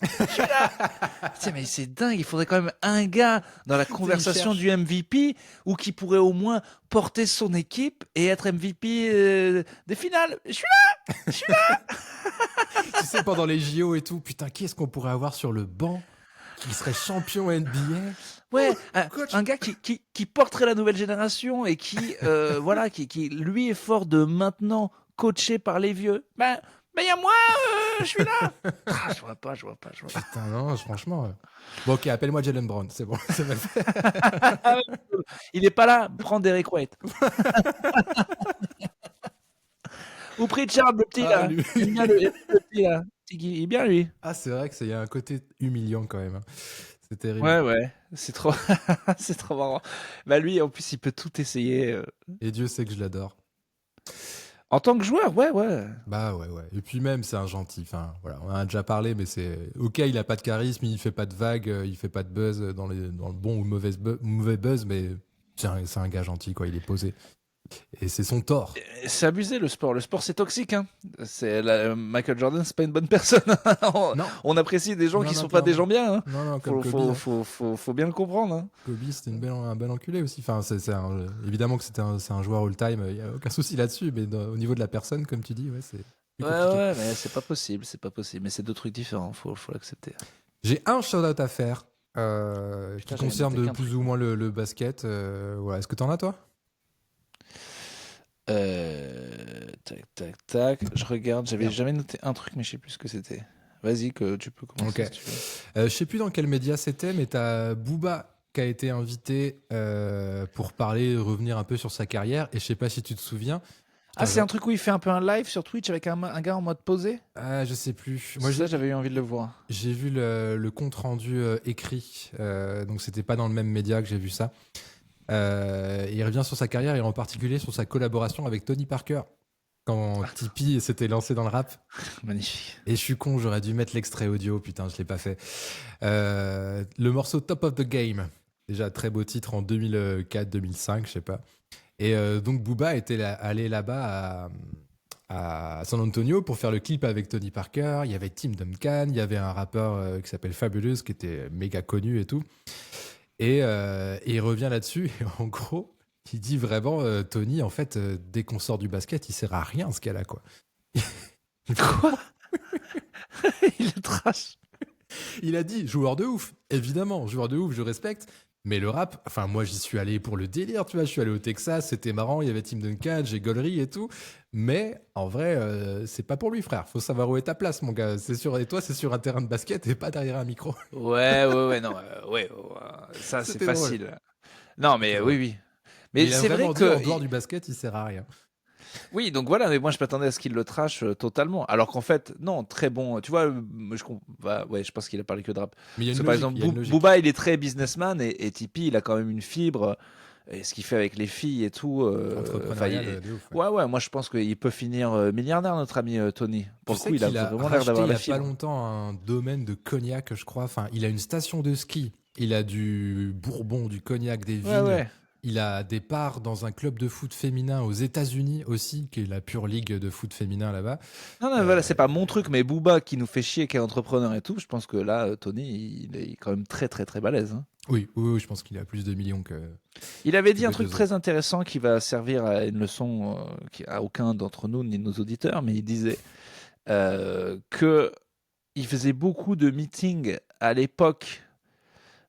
Tiens, mais c'est dingue. Il faudrait quand même un gars dans la conversation du MVP ou qui pourrait au moins porter son équipe et être MVP des finales. Je suis là. Tu sais, pendant les JO et tout, putain, qui est-ce qu'on pourrait avoir sur le banc qui serait champion NBA? Ouais, coach. un gars qui porterait la nouvelle génération et qui, voilà, qui lui est fort de maintenant coaché par les vieux. Ben, il y a moi, je suis là. Je vois pas. Putain, non, franchement. Bon, ok, appelle-moi Jalen Brown, c'est bon, c'est mal fait. Il est pas là, prends Derek White. Ou Pritchard, le petit là. Lui. Il est bien le petit là. Il est bien lui. Ah, c'est vrai qu'il y a un côté humiliant quand même. C'est terrible. Ouais, c'est trop, c'est trop marrant. Bah lui, en plus, il peut tout essayer. Et Dieu sait que je l'adore. En tant que joueur, ouais. Bah ouais. Et puis même, c'est un gentil. Enfin, voilà, on en a déjà parlé, mais c'est... Ok, il a pas de charisme, il fait pas de vagues, il fait pas de buzz dans le bon ou mauvais buzz, mais c'est un gars gentil, quoi. Il est posé. Et c'est son tort. C'est abusé le sport. Le sport, c'est toxique. Hein. Michael Jordan, c'est pas une bonne personne. Non. On apprécie des gens qui sont pas des gens bien. Hein. Non, comme Kobe. Faut bien le comprendre. Hein. Kobe, c'était un bel enculé aussi. Enfin, évidemment que c'est un joueur all-time, il n'y a aucun souci là-dessus, mais au niveau de la personne, comme tu dis, ouais, c'est plus compliqué. Ouais, mais c'est pas possible. Mais c'est deux trucs différents, faut l'accepter. J'ai un shout-out à faire qui j'avais concerne noté de qu'un plus truc. ou moins le basket. Voilà. Est-ce que t'en as, toi? Tac. Je regarde. J'avais noté un truc, mais je sais plus ce que c'était. Vas-y, que tu peux commencer. Ok. Si tu veux. Je sais plus dans quel média c'était, mais t'as Booba qui a été invité pour revenir un peu sur sa carrière. Et je sais pas si tu te souviens. Ah, c'est un truc où il fait un peu un live sur Twitch avec un gars en mode posé. Ah, je sais plus. Moi, j'avais eu envie de le voir. J'ai vu le compte rendu écrit, donc c'était pas dans le même média que j'ai vu ça. Il revient sur sa carrière et en particulier sur sa collaboration avec Tony Parker quand Tipeee s'était lancé dans le rap. Magnifique. Et je suis con, j'aurais dû mettre l'extrait audio, putain, je l'ai pas fait. Le morceau Top of the Game, déjà très beau titre en 2004-2005, je sais pas. Et donc Booba était allé là-bas à San Antonio pour faire le clip avec Tony Parker. Il y avait Tim Duncan, il y avait un rappeur qui s'appelle Fabulous qui était méga connu et tout. Et il revient là-dessus et en gros, il dit vraiment Tony, en fait, dès qu'on sort du basket, il sert à rien ce gars-là, quoi. Quoi? Il le trash. Il a dit joueur de ouf, évidemment, joueur de ouf, je respecte. Mais le rap, enfin moi j'y suis allé pour le délire, tu vois, je suis allé au Texas, c'était marrant, il y avait Tim Duncan, j'ai Gollery et tout. Mais en vrai, c'est pas pour lui, frère. Faut savoir où est ta place, mon gars. C'est sûr, et toi, c'est sur un terrain de basket et pas derrière un micro. Ouais, non, ça c'est C'était facile. Non, mais C'était oui. Mais il a c'est vrai vraiment dit, que en dehors du basket, il sert à rien. oui, donc voilà, mais moi je m'attendais à ce qu'il le trash totalement. Alors qu'en fait, non, très bon. Tu vois, je pense qu'il a parlé que de rap. Mais il y a une Parce que, par logique, exemple, il y a une logique. Booba, il est très businessman et Tipeee, il a quand même une fibre. Et ce qu'il fait avec les filles et tout. Entrepreneurial, de ouf, ouais. Ouais, moi je pense qu'il peut finir milliardaire, notre ami Tony. Pour Tu le coup, sais il a qu'il vraiment l'air d'avoir racheté la il y a fibre. pas longtemps un domaine de cognac, je crois. Enfin, il a une station de ski. Il a du bourbon, du cognac, des vignes. Ouais. Il a des parts dans un club de foot féminin aux États-Unis aussi, qui est la pure ligue de foot féminin là-bas. Non, voilà, c'est pas mon truc, mais Booba qui nous fait chier, qui est entrepreneur et tout, je pense que là, Tony, il est quand même très, très, très balèze. Hein. Oui, je pense qu'il a plus de millions que. Il avait dit un que truc deux très intéressant qui va servir à une leçon à aucun d'entre nous ni de nos auditeurs, mais il disait que il faisait beaucoup de meetings à l'époque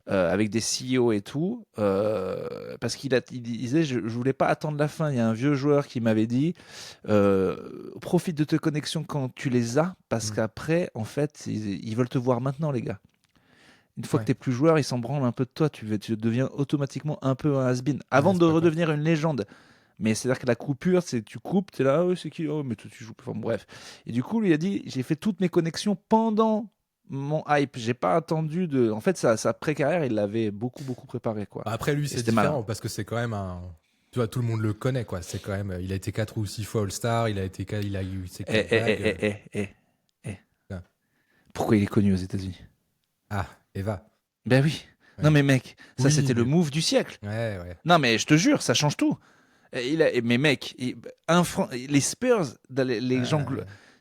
avec des CEO et tout, parce il disait je voulais pas attendre la fin. Il y a un vieux joueur qui m'avait dit profite de tes connexions quand tu les as, parce qu'après, en fait, ils veulent te voir maintenant, les gars. Une fois que t'es plus joueur, ils s'en branlent un peu de toi. Tu deviens automatiquement un peu un has-been avant de redevenir une légende. Mais c'est-à-dire que la coupure, c'est tu coupes, t'es là, c'est qui? Oh, mais toi, tu joues. Enfin, bref. Et du coup, lui a dit j'ai fait toutes mes connexions pendant mon hype. J'ai pas attendu de. En fait, sa pré-carrière, il l'avait beaucoup préparé, quoi. Après, lui, c'est différent parce que c'est quand même un. Tu vois, tout le monde le connaît, quoi. C'est quand même. Il a été 4 ou 6 fois All-Star. Il a eu ses 4 bagues. Pourquoi il est connu aux États-Unis? Ah, Eva. Ben oui. Ouais. Non, mais mec, ça, Oui, c'était le move du siècle. Ouais. Non, mais je te jure, ça change tout. Mais mec, les Spurs, les gens,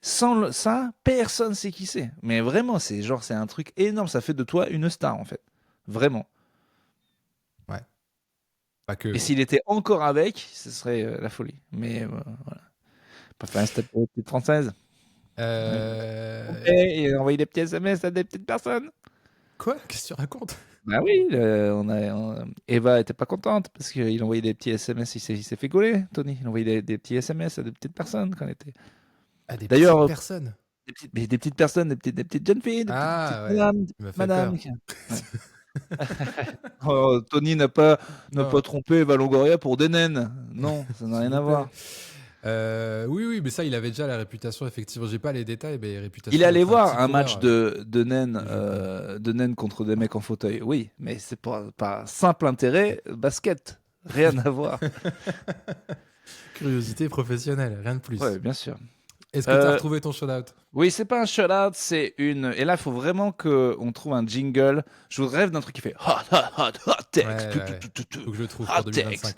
sans ça, personne sait qui c'est. Mais vraiment, c'est un truc énorme. Ça fait de toi une star, en fait. Vraiment. Ouais. Pas que. Et s'il était encore avec, ce serait la folie. Mais voilà. Pas faire un step pour les petites françaises. Et envoyer des petits SMS à des petites personnes. Quoi? Qu'est-ce que tu racontes? Bah oui, Eva était pas contente parce qu'il envoyait des petits SMS, il s'est fait gauler, Tony. Il envoyait des petits SMS à des petites personnes quand il était. Ah, des D'ailleurs, petites personnes. Des petites personnes, des petites jeunes filles, des petites madames. Oh, Tony n'a pas trompé Eva Longoria pour des naines. Non, ça n'a rien à voir. Oui, mais ça, il avait déjà la réputation, effectivement. J'ai pas les détails, mais réputation. Il allait voir un match de naines contre des mecs en fauteuil. Oui, mais c'est pas simple intérêt basket. Rien à voir. Curiosité professionnelle, rien de plus. Oui, bien sûr. Est-ce que tu as retrouvé ton shout-out? Oui, c'est pas un shout-out, c'est une. Et là, il faut vraiment qu'on trouve un jingle. Je rêve d'un truc qui fait hot text. Faut que je trouve pour 2025.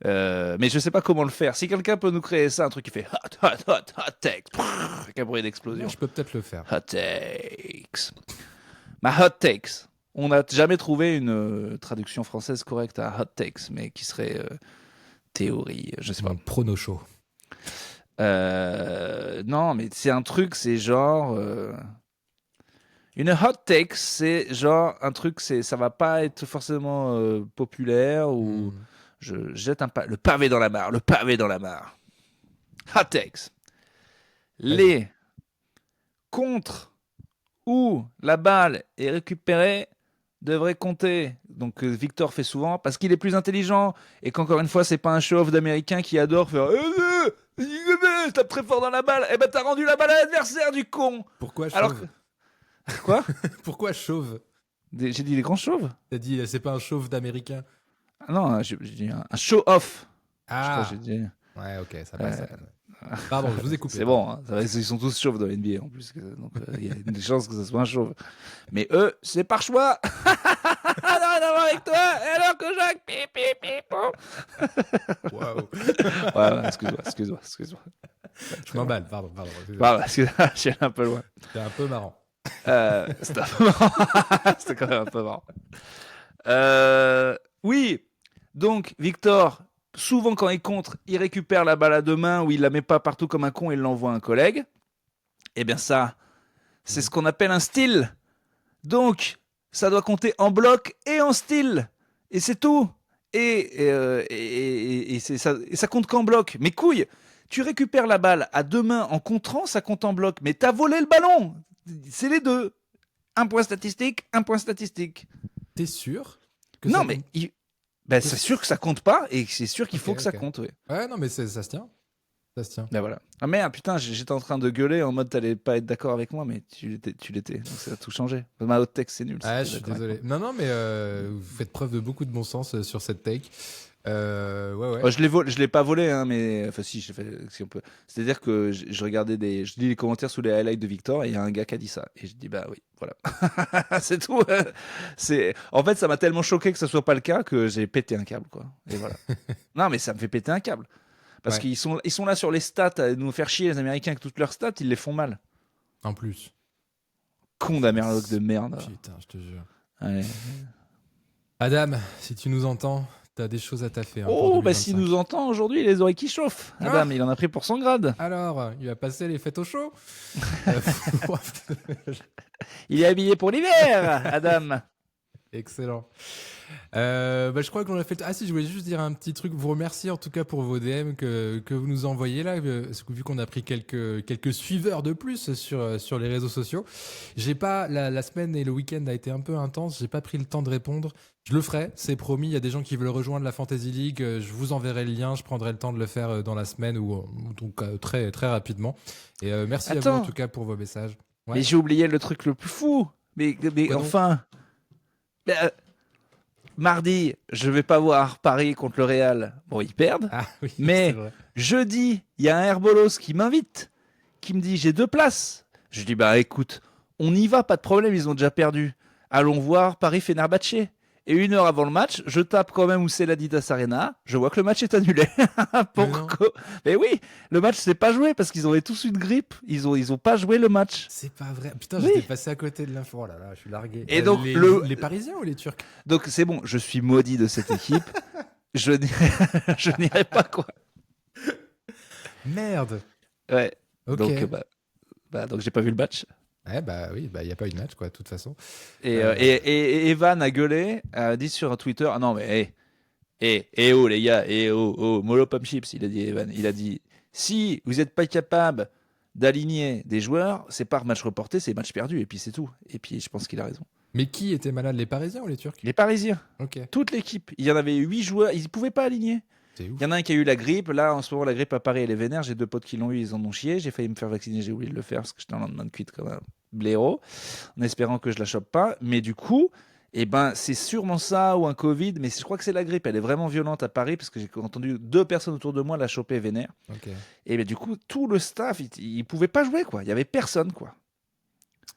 Mais je sais pas comment le faire. Si quelqu'un peut nous créer ça, un truc qui fait hot text, avec un bruit d'explosion. Je peux peut-être le faire. Hot takes. Ma hot takes. On n'a jamais trouvé une traduction française correcte à hot takes, mais qui serait théorie, je sais pas. Prono show. Non, mais c'est un truc, c'est genre. Une hot take, c'est genre un truc, ça va pas être forcément populaire ou. Je jette le pavé dans la mare, le pavé dans la mare. Hot takes. Les contre où la balle est récupérée devrait compter. Donc Victor fait souvent parce qu'il est plus intelligent et qu'encore une fois, c'est pas un show-off d'américain qui adore faire tape très fort dans la balle. Eh ben t'as rendu la balle à l'adversaire du con. Pourquoi chauve? Quoi? Pourquoi chauve? J'ai dit les grands chauves. T'as dit c'est pas un chauve d'américain. Ah non, j'ai dit un show-off. Ah. Je crois que j'ai dit. Ouais, ok, ça passe. Pardon, je vous ai coupé. C'est bon, hein. Ils sont tous chauves dans l'NBA en plus. Donc il y a des chances que ce soit un chauve. Mais eux, c'est par choix. Non, non, avec toi. Alors que Jacques. Waouh. Ouais, excuse-moi. Je m'emballe, pardon. Excuse-moi, je suis un peu loin. C'était un peu marrant. C'était un peu marrant. C'était quand même un peu marrant. Oui, donc Victor, souvent quand il contre, il récupère la balle à deux mains ou il la met pas partout comme un con et il l'envoie à un collègue. Eh bien ça, c'est ce qu'on appelle un steal. Donc, ça doit compter en bloc et en steal. Et c'est tout. Et ça compte qu'en bloc. Mais couille, tu récupères la balle à deux mains en contrant, ça compte en bloc. Mais t'as volé le ballon. C'est les deux. Un point statistique. T'es sûr que non, mais c'est sûr que ça compte pas et c'est sûr qu'il faut que ça compte. Oui. Ouais, non, mais ça se tient. Ben voilà. Ah merde, putain, j'étais en train de gueuler en mode t'allais pas être d'accord avec moi, mais tu l'étais. Donc ça a tout changé. Ma hot take, c'est nul. Ah, je suis désolé. Non, mais vous faites preuve de beaucoup de bon sens sur cette take. Ouais. Oh, je l'ai pas volé, hein, mais enfin si, je l'ai fait si on peut. C'est-à-dire que je regardais je lis les commentaires sous les highlights de Victor et il y a un gars qui a dit ça et je dis bah oui, voilà. C'est tout. En fait, ça m'a tellement choqué que ça soit pas le cas que j'ai pété un câble, quoi. Et voilà. Non, mais ça me fait péter un câble parce qu'ils sont là sur les stats à nous faire chier les Américains avec toutes leurs stats, ils les font mal. En plus. Con d'Amerloc de merde. Putain, je te jure. Ouais. Adam, si tu nous entends. T'as des choses à taffer. Hein, oh, bah s'il nous entend aujourd'hui, les oreilles qui chauffent. Adam, il en a pris pour son grade. Alors, il va passer les fêtes au chaud. Il est habillé pour l'hiver, Adam. Excellent. Je crois qu'on a fait. Ah si, je voulais juste dire un petit truc. Vous remercier en tout cas pour vos DM que vous nous envoyez là, vu qu'on a pris quelques suiveurs de plus sur les réseaux sociaux. J'ai pas la semaine et le week-end a été un peu intense. J'ai pas pris le temps de répondre. Je le ferai, c'est promis. Il y a des gens qui veulent rejoindre la Fantasy League. Je vous enverrai le lien. Je prendrai le temps de le faire dans la semaine ou donc très très rapidement. Et merci à vous en tout cas pour vos messages. Ouais. Mais j'ai oublié le truc le plus fou. Mais enfin. Mais, mardi, je vais pas voir Paris contre le Real. Bon, ils perdent. Ah oui. Mais c'est vrai. jeudi, il y a un Herbolos qui m'invite, qui me dit j'ai 2 places. Je dis bah écoute, on y va, pas de problème, ils ont déjà perdu. Allons voir Paris-Fenerbahçe. Et 1 heure avant le match, je tape quand même où c'est l'Adidas Arena. Je vois que le match est annulé. Mais oui, le match s'est pas joué parce qu'ils avaient tous une grippe. Ils ont pas joué le match. C'est pas vrai. Putain, Oui. j'étais passé à côté de l'info. Oh là là, je suis largué. Et donc, les Parisiens ou les Turcs? Donc c'est bon, je suis maudit de cette équipe. je n'irai pas quoi. Merde. Ouais. Ok. Donc donc j'ai pas vu le match. Ouais, bah oui, il y a pas eu de match quoi, de toute façon. Et Evan a gueulé, a dit sur Twitter, ah non mais oh les gars, mollo pom chips, il a dit Evan, il a dit si vous n'êtes pas capable d'aligner des joueurs, c'est pas match reporté, c'est match perdu et puis c'est tout. Et puis je pense qu'il a raison. Mais qui était malade, les Parisiens ou les Turcs? Les Parisiens, Ok. toute l'équipe, il y en avait 8 joueurs, ils pouvaient pas aligner. C'est ouf. Il y en a un qui a eu la grippe. Là, en ce moment, la grippe à Paris, elle est vénère. J'ai 2 potes qui l'ont eu, ils en ont chié. J'ai failli me faire vacciner, j'ai oublié de le faire parce que j'étais en lendemain de cuite comme un blaireau, en espérant que je la chope pas. Mais du coup, c'est sûrement ça ou un Covid. Mais je crois que c'est la grippe. Elle est vraiment violente à Paris parce que j'ai entendu 2 personnes autour de moi la choper vénère. Ok. Et du coup, tout le staff, il pouvait pas jouer, quoi. Il y avait personne, quoi.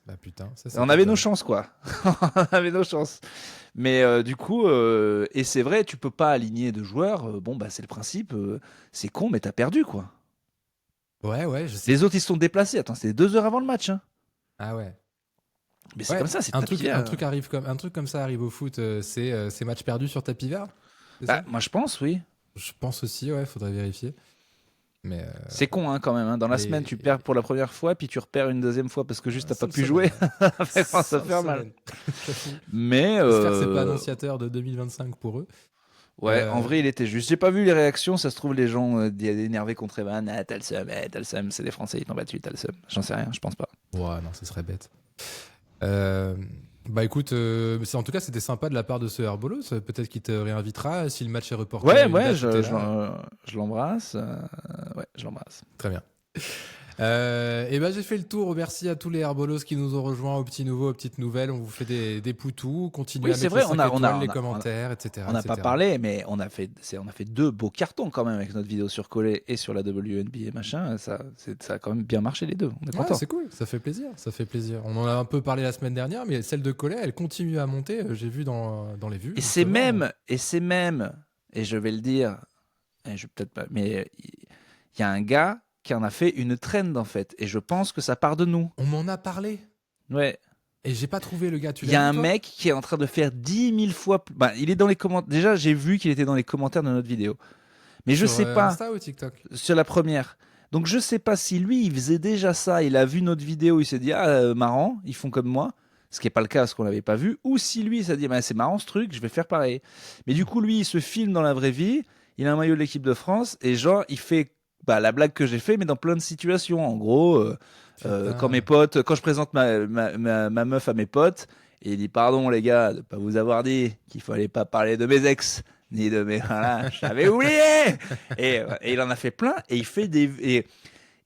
Bah putain, ça c'est. On avait nos chances, quoi. On avait nos chances. Mais du coup, et c'est vrai, tu peux pas aligner de joueurs. C'est le principe. C'est con, mais t'as perdu, quoi. Ouais, je sais. Les autres, ils se sont déplacés. Attends, c'était 2 heures avant le match. Hein. Ah ouais. Mais c'est Ouais, comme ça, c'est un tapis truc, vert. un truc comme ça arrive au foot, c'est match perdu sur tapis vert. C'est ça Moi, je pense, oui. Je pense aussi, ouais, faudrait vérifier. Mais C'est con, hein, quand même. Hein. Dans la Et- semaine, tu perds pour la première fois, puis tu repères une deuxième fois parce que juste t'as pas Sale pu semaine. jouer. ça fait Sale mal. semaine. Mais J'espère que c'est pas annonciateur de 2025 pour eux. ouais, en vrai, il était juste. J'ai pas vu les réactions. Ça se trouve, les gens énervés contre Evan. Ah, t'as le seum, c'est les Français, ils t'ont battu, t'as le seum. J'en sais rien, je pense pas. Ouais, non, ce serait bête. Bah écoute, en tout cas, c'était sympa de la part de ce Herbolos. Peut-être qu'il te réinvitera si le match est reporté. à une Ouais, date où t'es je là. l'embrasse. Ouais, je l'embrasse. Très bien. Et ben j'ai fait le tour. Merci à tous les Herbolos qui nous ont rejoints aux petits nouveaux, aux petites nouvelles. On vous fait des poutous. Continuez Oui, à c'est mettre vrai, les 5 étoiles, les commentaires, etc. On n'a pas parlé, mais on a fait 2 beaux cartons quand même avec notre vidéo sur Collet et sur la WNBA et machin. Ça a quand même bien marché les deux. On est Ouais, content. c'est cool, ça fait plaisir, ça fait plaisir. On en a un peu parlé la semaine dernière, mais celle de Collet, elle continue à monter. J'ai vu dans les vues. Et c'est même, et je vais le dire, et je peut-être pas, mais il y a un gars qui en a fait une trend en fait, et je pense que ça part de nous. On m'en a parlé. Ouais. Et j'ai pas trouvé le gars. Tu Il y a l'as un vu, toi mec qui est en train de faire 10 000 fois. Il est dans les commentaires. Déjà, j'ai vu qu'il était dans les commentaires de notre vidéo, mais je Sur, sais pas Insta ou TikTok. sur la première. Donc je sais pas si lui il faisait déjà ça, il a vu notre vidéo, il s'est dit marrant, ils font comme moi, ce qui n'est pas le cas parce qu'on l'avait pas vu, ou si lui il s'est dit c'est marrant ce truc, je vais faire pareil. Mais du coup lui il se filme dans la vraie vie, il a un maillot de l'équipe de France et genre il fait la blague que j'ai fait mais dans plein de situations. En gros, quand je présente ma meuf à mes potes, et il dit pardon les gars de pas vous avoir dit qu'il fallait pas parler de mes ex. Ni de mes. Voilà, j'avais oublié! Et il en a fait plein, et il fait des.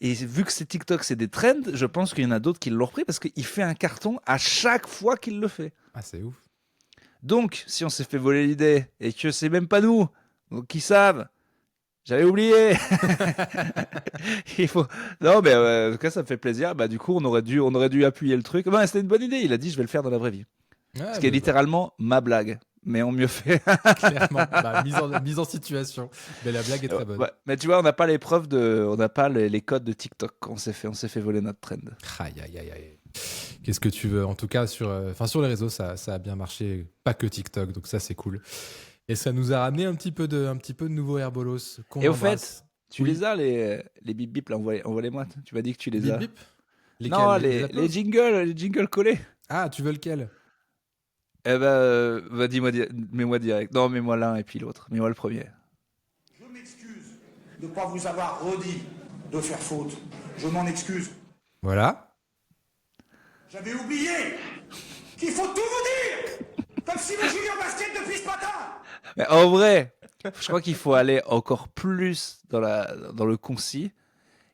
Et vu que c'est TikTok, c'est des trends, je pense qu'il y en a d'autres qui l'ont repris parce qu'il fait un carton à chaque fois qu'il le fait. Ah, c'est ouf. Donc, si on s'est fait voler l'idée et que c'est même pas nous, donc qui savent, j'avais oublié! Il faut... Non, mais en tout cas, ça me fait plaisir. Du coup, on aurait dû appuyer le truc. C'était une bonne idée. Il a dit, je vais le faire dans la vraie vie. Ouais, Ce qui est littéralement ma blague. Mais en mieux fait. Clairement, mise en situation. Mais la blague est très bonne. Ouais. Mais tu vois, on n'a pas les preuves on n'a pas les codes de TikTok qu'on s'est fait voler notre trend. Aïe. Qu'est-ce que tu veux? En tout cas, sur les réseaux, ça a bien marché. Pas que TikTok, donc ça, c'est cool. Et ça nous a ramené un petit peu de nouveaux Herbolos. Et au fait, tu les as, les bip bip, là, envoie-les-moi. Tu m'as dit que tu les Bip as. bip. Non, Lesquels? les jingles collés. Ah, tu veux lequel? Eh ben, dis-moi, mets-moi direct. Non, mets-moi l'un et puis l'autre. Mets-moi le premier. Je m'excuse de ne pas vous avoir redit de faire faute. Je m'en excuse. Voilà. J'avais oublié qu'il faut tout vous dire. Comme si vous jouiez au basket depuis ce matin. Mais en vrai, je crois qu'il faut aller encore plus dans le concis.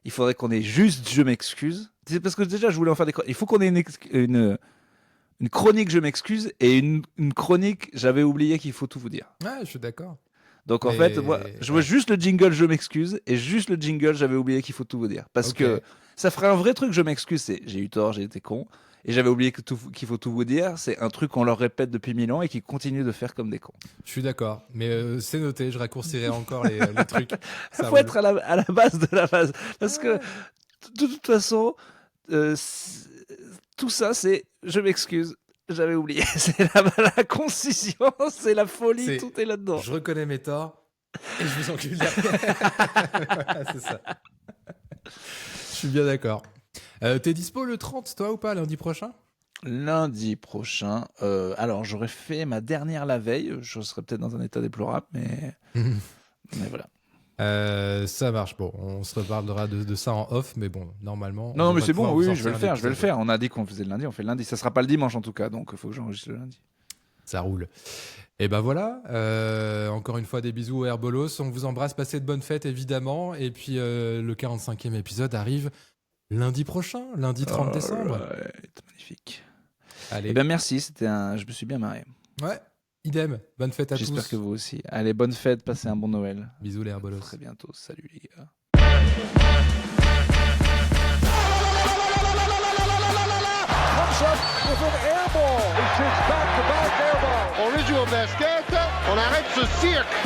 Il faudrait qu'on ait juste je m'excuse. C'est parce que déjà, je voulais en faire des chroniques. Il faut qu'on ait une chronique je m'excuse et une chronique j'avais oublié qu'il faut tout vous dire. Ouais, je suis d'accord. Donc en fait, moi, je veux juste le jingle je m'excuse et juste le jingle j'avais oublié qu'il faut tout vous dire. Parce que ça ferait un vrai truc je m'excuse, c'est j'ai eu tort, j'ai été con. Et j'avais oublié qu'il faut tout vous dire. C'est un truc qu'on leur répète depuis 1000 ans et qu'ils continuent de faire comme des cons. Je suis d'accord. Mais c'est noté, je raccourcirai encore les trucs. Il faut être à la base de la base. Parce que de toute façon, tout ça, c'est je m'excuse. J'avais oublié. C'est la concision, c'est la folie, tout est là-dedans. Je reconnais mes torts et je vous encule derrière. Voilà, c'est ça. Je suis bien d'accord. T'es dispo le 30, toi, ou pas, lundi prochain? Lundi prochain. Alors, j'aurais fait ma dernière la veille. Je serais peut-être dans un état déplorable, mais voilà. Ça marche. Bon, on se reparlera de ça en off, mais bon, normalement. Non, mais c'est bon, oui, je vais le faire. On a dit qu'on faisait le lundi, on fait le lundi. Ça sera pas le dimanche en tout cas, donc il faut que j'enregistre le lundi. Ça roule. Et ben voilà, encore une fois des bisous au Herbolos. On vous embrasse, passez de bonnes fêtes évidemment. Et puis le 45e épisode arrive lundi prochain, lundi 30 décembre. Ouais, c'est magnifique. Allez. Eh ben merci, je me suis bien marré. Ouais, idem. Bonne fête à tous. J'espère que vous aussi. Allez, bonne fête, passez un bon Noël. Bisous les Herbolos. À très bientôt. Salut les gars. Comes up with an air ball. He takes back-to-back air ball. On rejoue au basket, on arrête ce cirque.